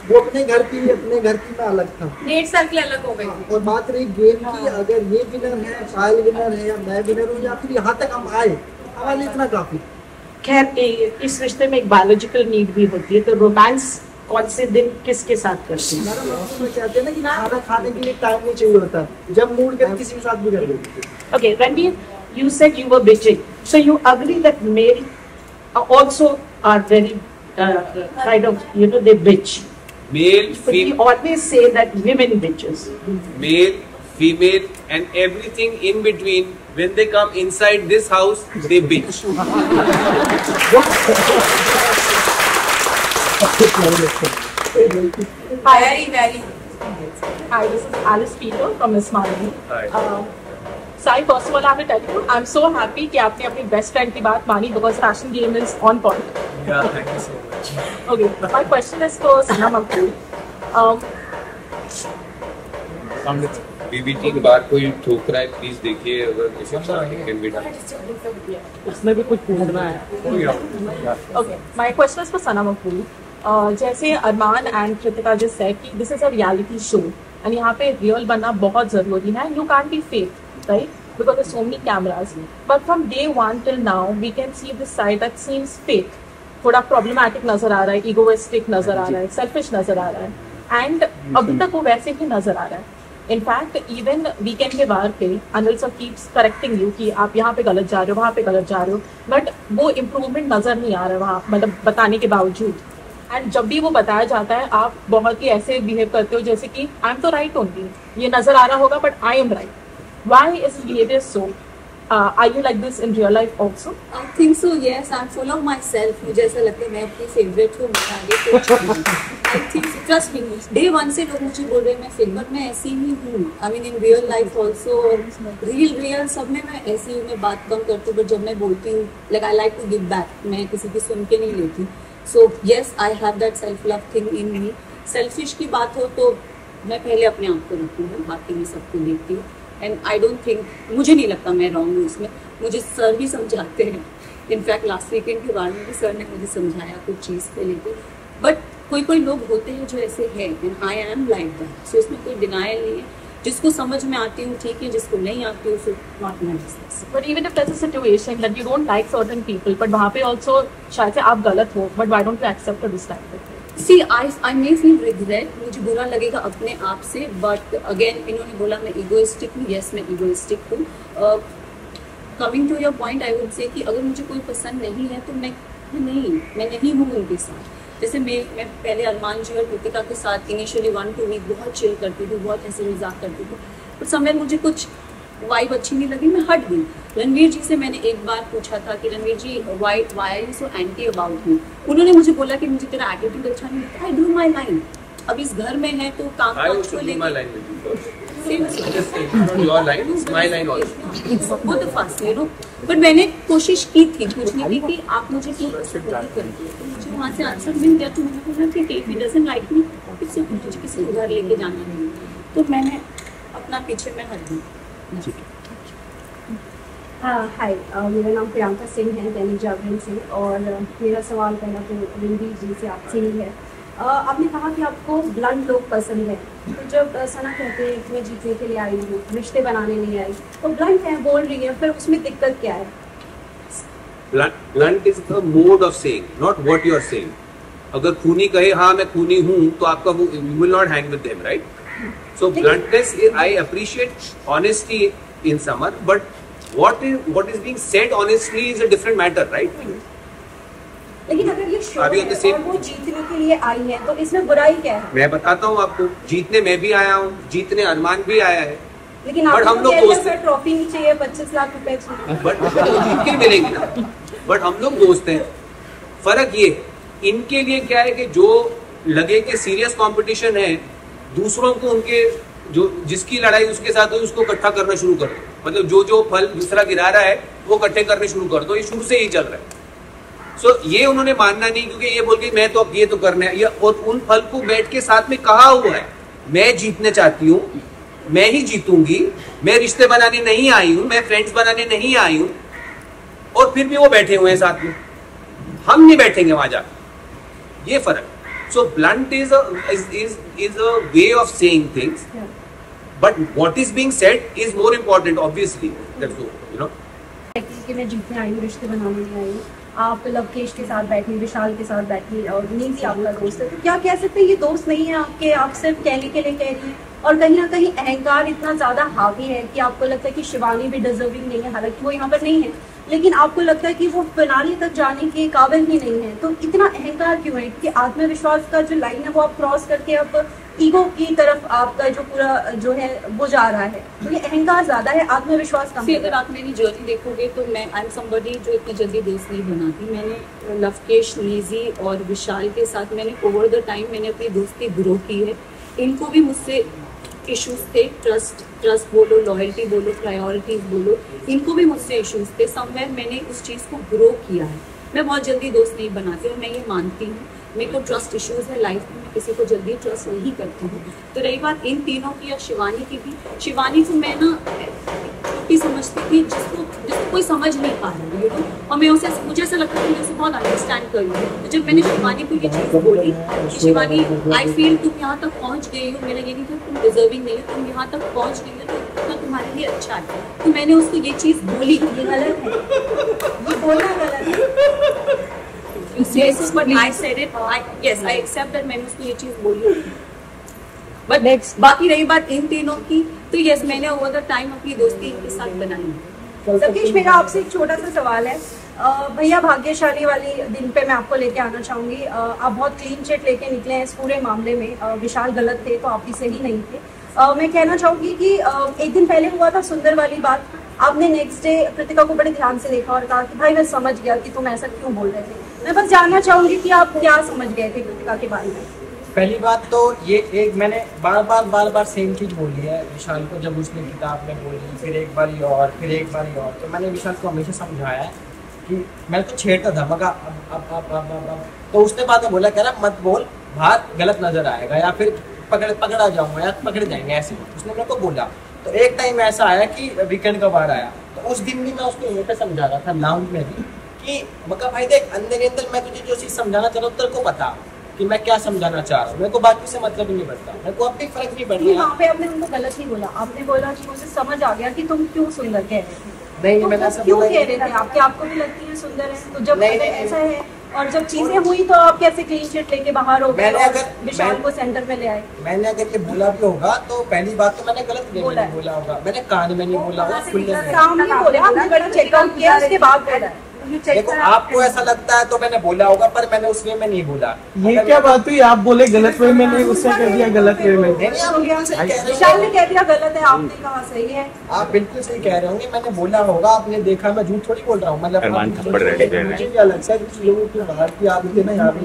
वो अपने घर की मैं अलग था, 1.5 साल के लिए अलग हो गए। और बात रही गेम की, अगर ये विनर है, साहिल विनर है या मैं विनर हूँ, या फिर यहाँ तक हम आए, हमारे इतना काफी। खैर, इस रिश्ते में एक बायोलॉजिकल नीड भी होती है, तो रोमांस कौन से दिन किसके साथ करते हैं? कहते हैं ना कि खाना खाने के लिए टाइम नहीं चाहिए होता, जब मूड करे किसी के साथ भी कर लेते। Okay, Ranveer, you said you were bitching, so you agree that male also are very kind of, you know, they bitch. Male, But we always say that women bitches. Male, female, and everything in between. When they come inside this house, they bitch. Very, very. Hi, this is Alice Peter from Miss Malini. Hi. Sai, first of all, I have to tell you, I'm so happy कि आपने अपनी best friend की बात मानी because fashion game is on point. Yeah, thank you so much. Okay, my question is for Sanam Abdul. BBT के बाद कोई ठोक रहा है, प्लीज देखिए अगर किसी कैन बी डन। उसमें भी कुछ पूछना है। Okay, my question is for Sanam Abdul. जैसे अरमान एंड कृतिका just said कि this is a reality show and यहाँ पे रियल बनना बहुत जरूरी है, you can't be fake, right? Because there's so many cameras. But from day one till now, we can see this side that seems fake. थोड़ा problematic नजर आ रहा है, egoistic नजर आ रहा है, selfish नजर आ रहा है, and अभी तक वो वैसे ही नजर आ रहा है। In fact, even weekend के बाहर पे Anil sir keeps correcting you कि आप यहाँ पे गलत जा रहे हो, वहाँ पे गलत जा रहे हो, but वो improvement नजर नहीं आ रहा है वहाँ, मतलब बताने के बावजूद। एंड जब भी वो बताया जाता है, आप बहुत ही ऐसे बिहेव करते हो जैसे कि आई एम तो राइट ओनली, ये नजर आ रहा होगा but I am right. Why is behaviour so? Are you like this in real life also? I think so, yes, I am full of myself. मुझे ऐसा लगता है मैं अपनी फेवरेट हूँ, मैं आगे कुछ I think trust me, day one से लोग मुझे बोल रहे हैं मैं फेवरेट, मैं ऐसी ही हूँ। I mean in real life also, real सब में मैं ऐसी हूँ। मैं बात कम करती हूँ बट जब मैं बोलती हूँ, like I like to give back, मैं किसी की सुन के नहीं लेती। So yes, I have that self-love thing in me. Selfish की बात हो तो मैं पहले अपने आप को रखूँगी, बाकी मैं सबको देखती हूँ। And I don't think, मुझे नहीं लगता मैं रॉन्ग हूँ इसमें, मुझे सर भी समझाते हैं। इनफैक्ट लास्ट वीकेंड के बाद में भी सर ने मुझे समझाया कुछ चीज़ पे लेके। बट कोई लोग होते हैं जो ऐसे हैं, and I am like that. So इसमें कोई डिनायल नहीं है। जिसको समझ में आती हूँ ठीक है, जिसको नहीं आती हूँ not my business. But even if that's a situation that you don't like certain people, but वहाँ पे ऑल्सो शायद से आप गलत हो, but why don't you accept this type? See I may feel regret, मुझे बुरा लगेगा अपने आप से, बट अगेन इन्होंने बोला मैं इगोइस्टिक हूँ, यस मैं इगोइस्टिक हूँ। Coming to your point, I would say कि अगर मुझे कोई पसंद नहीं है तो मैं नहीं हूँ उनके साथ। जैसे मैं पहले अरमान जी और कृतिका के साथ इनिशियली 1 2 वीक बहुत चिल करती थी, बहुत ऐसे मजाक करती थी, बट समय मुझे कुछ वाइब अच्छी नहीं लगी, मैं हट गई। रणवीर जी से मैंने एक बार पूछा था कि Ranveer ji why are you so anti about me? उन्होंने मुझे बोला कि मुझे तेरा एटीट्यूड अच्छा नहीं लगता, आई डू माई लाइन। अब इस घर में है तो काम काज को लेकर बट मैंने कोशिश की थी पूछने की कि आप मुझे क्यों पसंद नहीं करती है, मुझे वहाँ से आंसर मिल गया। तो मैंने बोला ठीक है, if he doesn't like me, किसी को घर लेके जाना नहीं, तो मैंने अपना पीछे में हट दी। हाय, मेरा नाम प्रियंका सिंह है, दैनिक जागरण से, और मेरा सवाल पहला तो रणवीर जी से आपसे ही है। आपने कहा कि आपको ब्लंट लोग पसंद है, तो जब सना कहते हैं कि मैं जीतने के लिए आई हूँ, रिश्ते बनाने नहीं आई, तो ब्लंट है, बोल रही है, फिर उसमें दिक्कत क्या है? Blunt is the mode of saying, not what you are saying. अगर खूनी कहे हाँ मैं खूनी हूँ तो आपका वो you will not hang with them, right? So bluntness, I appreciate honesty in summer, but what is being said honestly is a different matter, right? लेकिन अगर ये ये शो अभी है same- और वो जीतने के लिए आई है, तो इसमें बुराई क्या है? मैं बताता हूँ आपको, जीतने मैं भी आया हूँ, जीतने अरमान भी आया है, लेकिन बट हम लोग दोस्त हैं। ट्रॉफी नहीं चाहिए, 25 लाख रुपए चाहिए। बट जीत के मिलेंगे ना, बट हम लोग दोस्त हैं। फर्क ये इनके लिए क्या है कि जो लगे कि सीरियस कंपटीशन है, दूसरों को उनके जो जिसकी लड़ाई उसके साथ हुई उसको इकट्ठा करना शुरू कर दो, मतलब जो फल दूसरा गिरा रहा है वो इकट्ठे करने शुरू कर दो। ये शुरू से ही चल रहा है। सो ये उन्होंने मानना नहीं, क्योंकि ये बोल के मैं तो अब ये तो करना है, और उन फल को बैठ के साथ में कहा हुआ है मैं जीतने चाहती हूँ, मैं ही जीतूंगी, मैं रिश्ते बनाने नहीं आई हूँ, मैं फ्रेंड्स बनाने नहीं आई हूँ, और फिर भी वो बैठे हुए हैं साथ में, हम नहीं बैठेंगे वहां जाकर। ये फर्क। So blunt is a way of saying things, but what is being said is more important obviously, that's you know. कि मैं जीतने आई हूँ, रिश्ते बनाने नहीं आई हूँ। आप लवकेश के साथ बैठी, विशाल के साथ बैठी और नीति आपका दोस्त है, तो क्या कह सकते हैं ये दोस्त नहीं है आपके, आप सिर्फ कहने के लिए कह रही हैं? और कहीं ना कहीं अहंकार इतना ज्यादा हावी है कि आपको लगता है कि शिवानी भी डिजर्विंग नहीं है, हालांकि वो यहाँ पर नहीं है, लेकिन आपको लगता है कि वो फिनाले तक जाने के काबिल ही नहीं है। तो इतना अहंकार क्यों है? क्योंकि आत्मविश्वास का जो लाइन है वो आप क्रॉस करके अब ईगो की तरफ आपका जो पूरा जो है वो जा रहा है, तो ये अहंकार ज्यादा है, आत्मविश्वास कम है। अगर आप मेरी जर्नी देखोगे तो मैं आई एम समबडी जो इतनी जल्दी दोस्त नहीं बनाती। मैंने लवकेश, नीजी और विशाल के साथ मैंने ओवर द टाइम मैंने अपनी दोस्ती ग्रो की है। इनको भी मुझसे इश्यूज थे, ट्रस्ट बोलो, लॉयल्टी बोलो, प्रायोरिटीज बोलो, इनको भी मुझसे इश्यूज थे। समवेयर मैंने उस चीज़ को ग्रो किया है। मैं बहुत जल्दी दोस्त नहीं बनाती और मैं ये मानती हूँ। मेरे को ट्रस्ट इश्यूज है लाइफ में, मैं किसी को जल्दी ट्रस्ट नहीं करती हूँ। तो रही बात इन तीनों की या शिवानी की भी, शिवानी को मैं ना छोटी समझती थी जिसको कोई समझ नहीं पा रहा है, और मैं उसे, मुझे ऐसा लगता है कि मैं उसे बहुत अंडरस्टैंड कर रही हूँ। तो जब मैंने शिवानी को ये चीज़ बोली कि शिवानी आई फील तुम यहाँ तक पहुँच गई हो, मेरा ये नहीं था तुम डिजर्विंग नहीं हो, तुम यहाँ तक पहुँच गई हो तो इतना तुम्हारे लिए अच्छा है, तो मैंने उसको ये चीज़ बोली। ये गलत है, ये बोलना गलत है। Yes, but I said it. Yes, I accept that मैंने उसको ये चीज़ बोली। But next, बाकी रही बात इन तीनों की, तो yes मैंने ओवर द टाइम अपनी दोस्ती इनके साथ बनाई। लवकेश, मेरा आपसे एक छोटा सा सवाल है। भैया, भाग्यशाली वाली दिन पे मैं आपको लेके आना चाहूँगी। आप बहुत क्लीन चिट लेके निकले हैं इस पूरे मामले में। विशाल गलत थे तो आप भी सही नहीं थे। मैं कहना चाहूँगी कि एक दिन पहले हुआ था सुंदर वाली बात, आपने नेक्स्ट डे कृतिका को बड़े ध्यान से देखा और कहा कि भाई मैं समझ गया कि तुम ऐसा क्यों बोल रहे थे। मैं बस जानना चाहूँगी कि आप क्या समझ गए थे कृतिका के बारे में। पहली बात तो ये एक मैंने बार बार सेम चीज़ बोली है विशाल को, जब उसने किताब में बोली, फिर एक बारी और, फिर एक बारी और। तो मैंने विशाल को हमेशा समझाया है कि मैं तो छेड़ता था मगर अब तो उसने बाद में बोला, कह रहा मत बोल, बाहर गलत नजर आएगा या फिर पकड़ा जाऊंगा या पकड़े जाएंगे, ऐसे उसने मेरे को बोला। तो एक टाइम ऐसा आया कि वीकेंड का बाहर आया, तो उस दिन भी मैं उसको यहीं पे समझा रहा था लाउंज में भी कि मगर भाई देख, अंदर मैं तुझे जो चीज़ समझाना चाह रहा हूँ तेरे को पता कि मैं क्या समझाना चाह रहा हूँ, मेरे को बाकी से मतलब नहीं पड़ता, मेरे को अब भी फर्क नहीं पड़ रहा। वहाँ पे आपने उनको गलत नहीं बोला, आपने बोला कि मुझे समझ आ गया कि तुम क्यों सुंदर कह रहे थे। नहीं, तो मैंने ऐसा क्यों बोला कह रहे थे आपके, आपको भी लगती है सुंदर है, तो जब नहीं, ऐसा है और जब चीजें हुई तो आप कैसे क्लीन चिट लेके बाहर हो गए, विशाल को सेंटर में ले आए। मैंने अगर ये बोला भी होगा तो पहली बात तो मैंने गलत बोला होगा, मैंने कान में नहीं बोला होगा, खुले में। काम नहीं बोला, आपने बड़ा चेकआउट किया उसके बाद बोला। देखो आपको ऐसा लगता है तो मैंने बोला होगा, पर मैंने उस वे में नहीं बोला। ये क्या बात हुई, आप बोले गलत वे में, नहीं उससे कह दिया गलत वे में। विशाल ने कह दिया गलत है, आपने कहा सही है। आप बिल्कुल सही कह रहे होंगे, मैंने बोला होगा, आपने देखा, मैं झूठ थोड़ी बोल रहा हूँ। मतलब मुझे क्या लगता है कुछ लोगों की बाहर की आदत है ना, यहाँ पे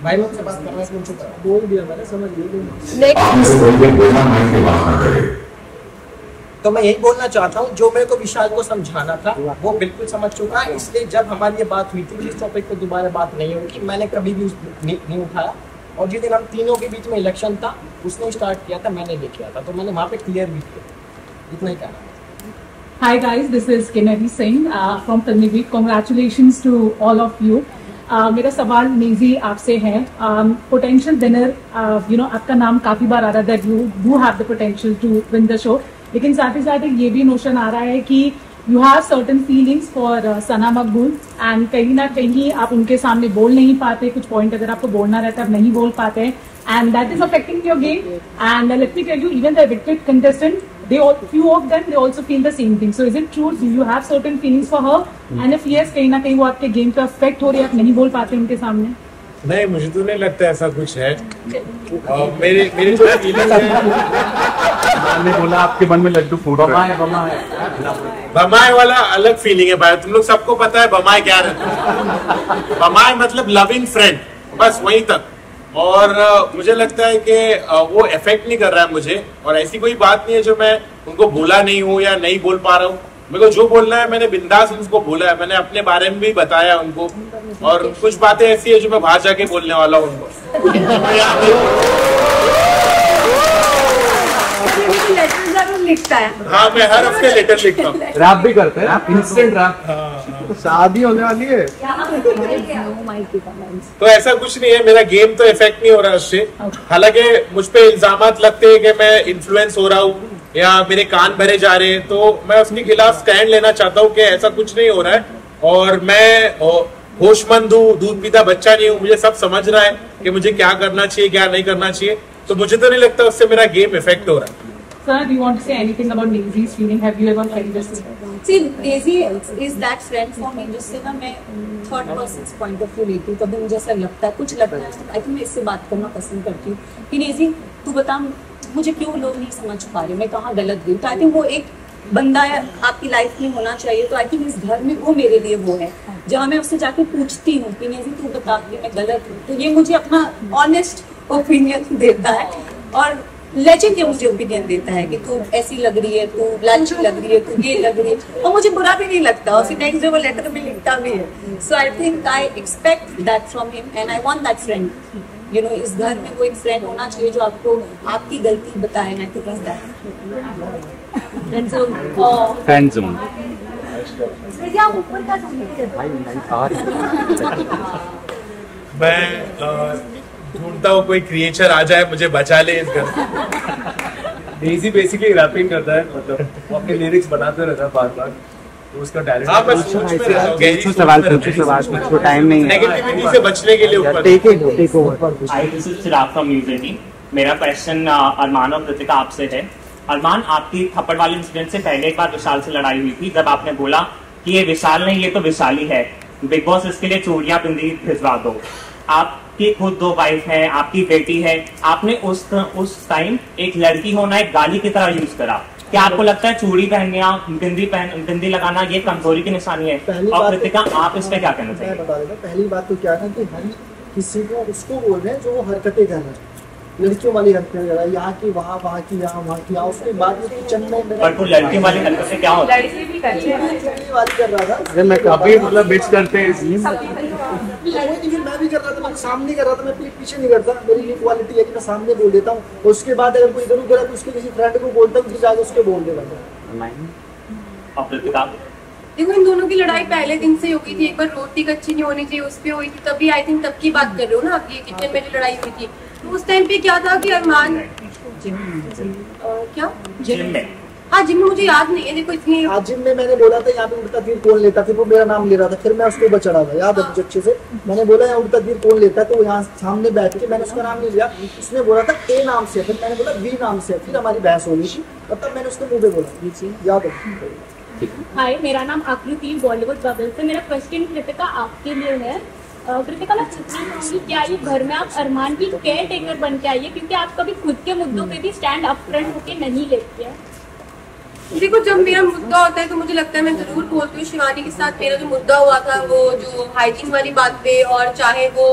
भाई मैं उनसे बात करना है, बोल दिया मैंने, समझ लिया। तो मैं यही बोलना चाहता हूँ, जो मेरे को विशाल को समझाना था वो बिल्कुल समझ चुका है। इसलिए जब हमारी ये बात हुई थी इस टॉपिक पे दोबारा बात नहीं होगी, मैंने कभी भी नहीं उठाया। और जिस दिन हम तीनों के बीच में इलेक्शन था उसने स्टार्ट किया था, मैंने ले किया था, तो मैंने वहाँ पे क्लियर भी किया, इतना ही कहना। Hi guys, this is Kinnari Singh from Filmy Week. Congratulations to all of you. मेरा सवाल नीजी आपसे है। पोटेंशियल विनर, आपका नाम काफी बार आ रहा है that you do have the potential to win the show, लेकिन साथ ही साथ ये भी नोशन आ रहा है कि you have certain feelings for Sana Maqbool and कहीं ना कहीं आप उनके सामने बोल नहीं पाते, कुछ पॉइंट अगर आपको बोलना रहता है आप नहीं बोल पाते, and that is affecting your game. And let me tell you, even the evicted contestant few of them, they also feel the same thing. So is it true? Do you have certain feelings for her? And if yes, कहीं ना कहीं वो आपके game पे affect हो रही है, आप नहीं बोल पाते उनके सामने? नहीं, मुझे तो नहीं लगता ऐसा कुछ है। और मेरी जो फीलिंग है, मैंने बोला आपके मन में लड्डू फूट रहा है। बमाए वाला अलग फीलिंग है भाई, तुम लोग सबको पता है बमाए क्या रहता है। बमाए मतलब लविंग फ्रेंड, बस वहीं तक। और मुझे लगता है कि वो इफेक्ट नहीं कर रहा है मुझे, और ऐसी कोई बात नहीं है जो मैं उनको बोला नहीं हूँ या नहीं बोल पा रहा हूँ। मेरे को जो बोलना है मैंने बिंदास उनको बोला है, मैंने अपने बारे में भी बताया उनको, और कुछ बातें ऐसी है जो मैं बाहर जाके बोलने वाला हूँ उनको। लिखता है। हाँ, मैं हर हफ्ते लेटर लिखता हूँ। रैप भी करते हैं, इंस्टेंट रैप। शादी होने वाली है। तो ऐसा कुछ नहीं है, मेरा गेम तो इफेक्ट नहीं हो रहा उससे। हालांकि मुझ पे इल्जामात लगते हैं कि मैं इन्फ्लुएंस हो रहा हूँ या मेरे कान भरे जा रहे हैं, तो मैं उसके खिलाफ स्टैंड लेना चाहता हूँ कि ऐसा कुछ नहीं हो रहा है। और मैं होशमंद हूँ, दूध पीता बच्चा नहीं हूँ, मुझे सब समझ रहा है कि मुझे क्या करना चाहिए क्या नहीं करना चाहिए। तो मुझे तो नहीं लगता उससे मेरा गेम इफेक्ट हो रहा है। Sir, do you want to say anything about Daisy's feeling? Have you ever felt this? See, Daisy is that friend for me जिससे ना मैं third person's point of view लेती हूँ। कभी मुझे ऐसा लगता है, कुछ लगता है, आई थिंक मैं इससे बात करना पसंद करती हूँ कि डेज़ी तू बता मुझे क्यों लोग नहीं समझ पा रहे, मैं कहाँ गलत गई। तो आई थिंक वो एक बंदा आपकी लाइफ में होना चाहिए। तो आई थिंक इस घर में वो मेरे लिए वो है, जहाँ मैं उससे जाके पूछती हूँ कि डेज़ी तू बता कि मैं गलत हूँ, तो ये मुझे अपना ऑनेस्ट ओपिनियन देता है। और लेजेंड ये मुझे ओपिनियन देता है कि तू ऐसी लग रही है, तू लालची लग रही है, तू ये लग रही है, और मुझे बुरा भी नहीं लगता। और फिर नेक्स्ट डे वो लेटर में लिखता भी है। So I think I expect that from him and I want that friend. You know, इस घर में वो एक फ्रेंड होना चाहिए जो आपको आपकी गलती बताए। I think friend zone. मैं ढूंढता हूँ कोई क्रिएचर आ जाए मुझे बचा ले इस घर। डेज़ी बेसिकली रैपिंग करता है, मतलब वो अपने लिरिक्स बनाते रहता है बार-बार, तो उसका टैलेंट। हाँ, बस सोच में रहता हूँ। सवाल पूछो, टाइम नहीं है। नेगेटिविटी से बचने के लिए ऊपर। Take over. Hi, this is Chirag from news 18। मेरा क्वेश्चन अरमान और कृतिका आपसे है। अरमान, आपकी थप्पड़ वाले इंसिडेंट से पहले एक बार विशाल से लड़ाई हुई थी, जब आपने बोला कि ये विशाल नहीं, ये तो विशाली है, बिग बॉस इसके लिए चूड़ियां बिंदी भिजवा दो। आपकी खुद 2 वाइफ है, आपकी बेटी है, आपने उस टाइम एक लड़की होना एक गाली की तरह यूज करा। क्या आपको लगता है चूड़ी पहनना, बिंदी लगाना ये कमजोरी की निशानी है? और कृतिका, आप इस पे क्या कहना चाहिए? पहली बात तो क्या है कि हम किसी को उसको बोल रहे हैं जो वो हरकतें कर रहे हैं, लड़कियों वाली हरकतें कर रहा है, यहाँ की वहाँ की यहाँ वहाँ की। उसके बाद किचन में पर तो लड़की वाली हरकतें क्या होती है? लड़की वाली कर रहा था। अरे मैं कभी मतलब बिच करते हैं, मैं भी कर रहा था, मैं सामने कर रहा था, मैं पीछे नहीं करता। मेरी ये क्वालिटी है कि मैं सामने बोल देता हूँ, उसके बाद अगर कोई इधर उधर तो उसके किसी फ्रेंड को बोलता हूँ, उसके जाके उसके बोल देता हूँ। देखो, इन दोनों की लड़ाई पहले दिन से हो गई थी। एक बार रोटी कच्ची नहीं होनी चाहिए, उस पर हुई थी, तभी आई थिंक तब की बात कर रहे हो ना आप। ये किचन में जो लड़ाई हुई थी, तो उस टाइम पे क्या था कि अरमान क्या हाँ, जिम में मुझे याद नहीं है। देखो इतनी जिम में मैंने बोला था यहाँ पे उड़ता तीर कौन लेता, फिर वो मेरा नाम ले रहा था, फिर मैं उसको बचा रहा था, याद है मुझे अच्छे से। मैंने बोला यहाँ उड़ता तीर कौन लेता, तो यहाँ सामने बैठ के मैंने उसका नाम नहीं लिया, उसने बोला था ए नाम से, फिर मैंने बोला बी नाम से, फिर हमारी बहस हो गई थी, तब मैंने उसके मुँह पे बोला, याद है। हाय, मेरा नाम आकृति बॉलीवुड बबल से। मेरा क्वेश्चन कृतिका आपके लिए है। कृतिका, मैं पूछना चाहूंगी क्या ये घर में आप अरमान की केयर टेकर बन के आइए, क्योंकि आप कभी खुद के मुद्दों पे भी स्टैंड अप फ्रंट होके नहीं लेते हैं। देखो, जब मेरा मुद्दा होता है तो मुझे लगता है मैं जरूर बोलती हूँ। शिवानी के साथ मेरा जो मुद्दा हुआ था, वो जो हाइजीन वाली बात पे, और चाहे वो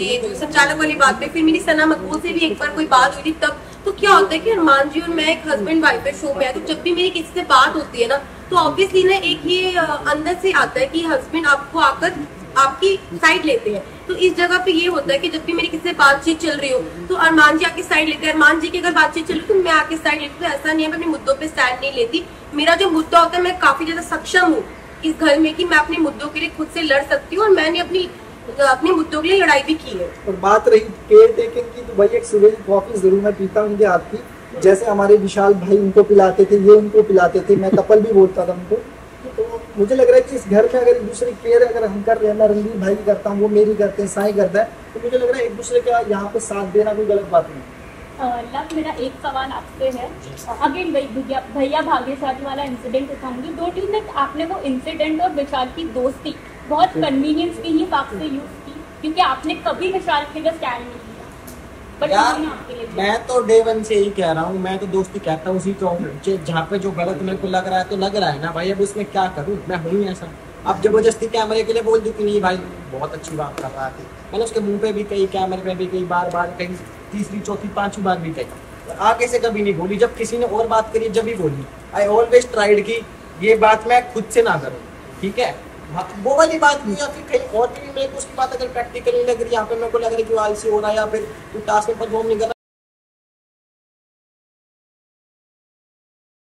ये जो संचालक वाली बात पे, फिर मेरी सना मकबूल से भी एक बार कोई बात हुई थी। तब तो क्या होता है कि अरमान जी और मैं एक हस्बैंड वाइफ है शो में है, तो जब भी मेरी किसी से बात होती है ना, तो ऑब्वियसली ना एक ये अंदर से आता है कि हस्बैंड आपको आकर आपकी साइड लेते हैं। तो इस जगह पे ये होता है कि जब भी मेरी किसी से बातचीत चल रही हो तो अरमान जी आके साइड लेते हैं। अरमान जी की अगर बातचीत चल रही तो मैं आके साइड लेती हूँ। ऐसा नहीं है मैं अपने मुद्दों पे स्टैंड नहीं लेती। मेरा जो मुद्दा होता है, मैं काफी ज्यादा सक्षम हूँ इस घर में कि मैं अपने मुद्दों के लिए खुद से लड़ सकती हूँ, और मैंने अपने मुद्दों के लिए लड़ाई भी की है। और बात रही केयर टेकिंग की, तो भाई एक सुबह की कॉफी जरूर मैं पीता हूँ इनके हाथ की। जैसे हमारे विशाल भाई उनको पिलाते थे, ये उनको पिलाते थे, मैं कपल भी बोलता था उनको। तो मुझे लग रहा है कि इस घर में अगर एक दूसरे की केयर अगर हम कर रहे हैं, मैं रणवीर भाई करता हूँ, वो मेरी करते हैं, साई करता है, तो मुझे लग रहा है एक दूसरे का यहाँ पे साथ देना कोई गलत बात नहीं। लव, मेरा एक सवाल आपसे है। अगेन भैया भाग्यशाली वाला इंसिडेंट उठाऊंगी। डोंट यू थिंक आपने वो इंसिडेंट और विशाल की दोस्ती बहुत कन्वीनियंस की हिसाब से यूज की, क्योंकि आपने कभी विशाल के लिए स्टैंड नहीं किया, बट आपके लिए मैं तो डे वन से ही कह रहा हूँ, मैं तो दोस्ती कहता हूँ उसी चौक जहाँ पे जो गलत मेरे को लग रहा है तो लग रहा है ना भाई, अब उसमें क्या करूँ, मैं हूँ ही ऐसा। अब जबरदस्ती कैमरे के लिए बोल दूँ कि नहीं भाई बहुत अच्छी बात कर रहा थी, मैंने उसके मुंह पे भी कही, कैमरे पे भी कही, बार बार कही, तीसरी चौथी पांचवी बार भी कही, आगे से कभी नहीं बोली। जब किसी ने और बात करी जब ही बोली। आई ऑलवेज ट्राइड की ये बात मैं खुद से ना करूँ, ठीक है, वो वाली बात नहीं, या फिर कहीं और भी मेरे को उसकी बात अगर प्रैक्टिकली लग रही है, यहाँ पे मेरे को लग रहा है कि वो आलसी हो रहा है या फिर टास्क में परफॉर्म नहीं कर रहा।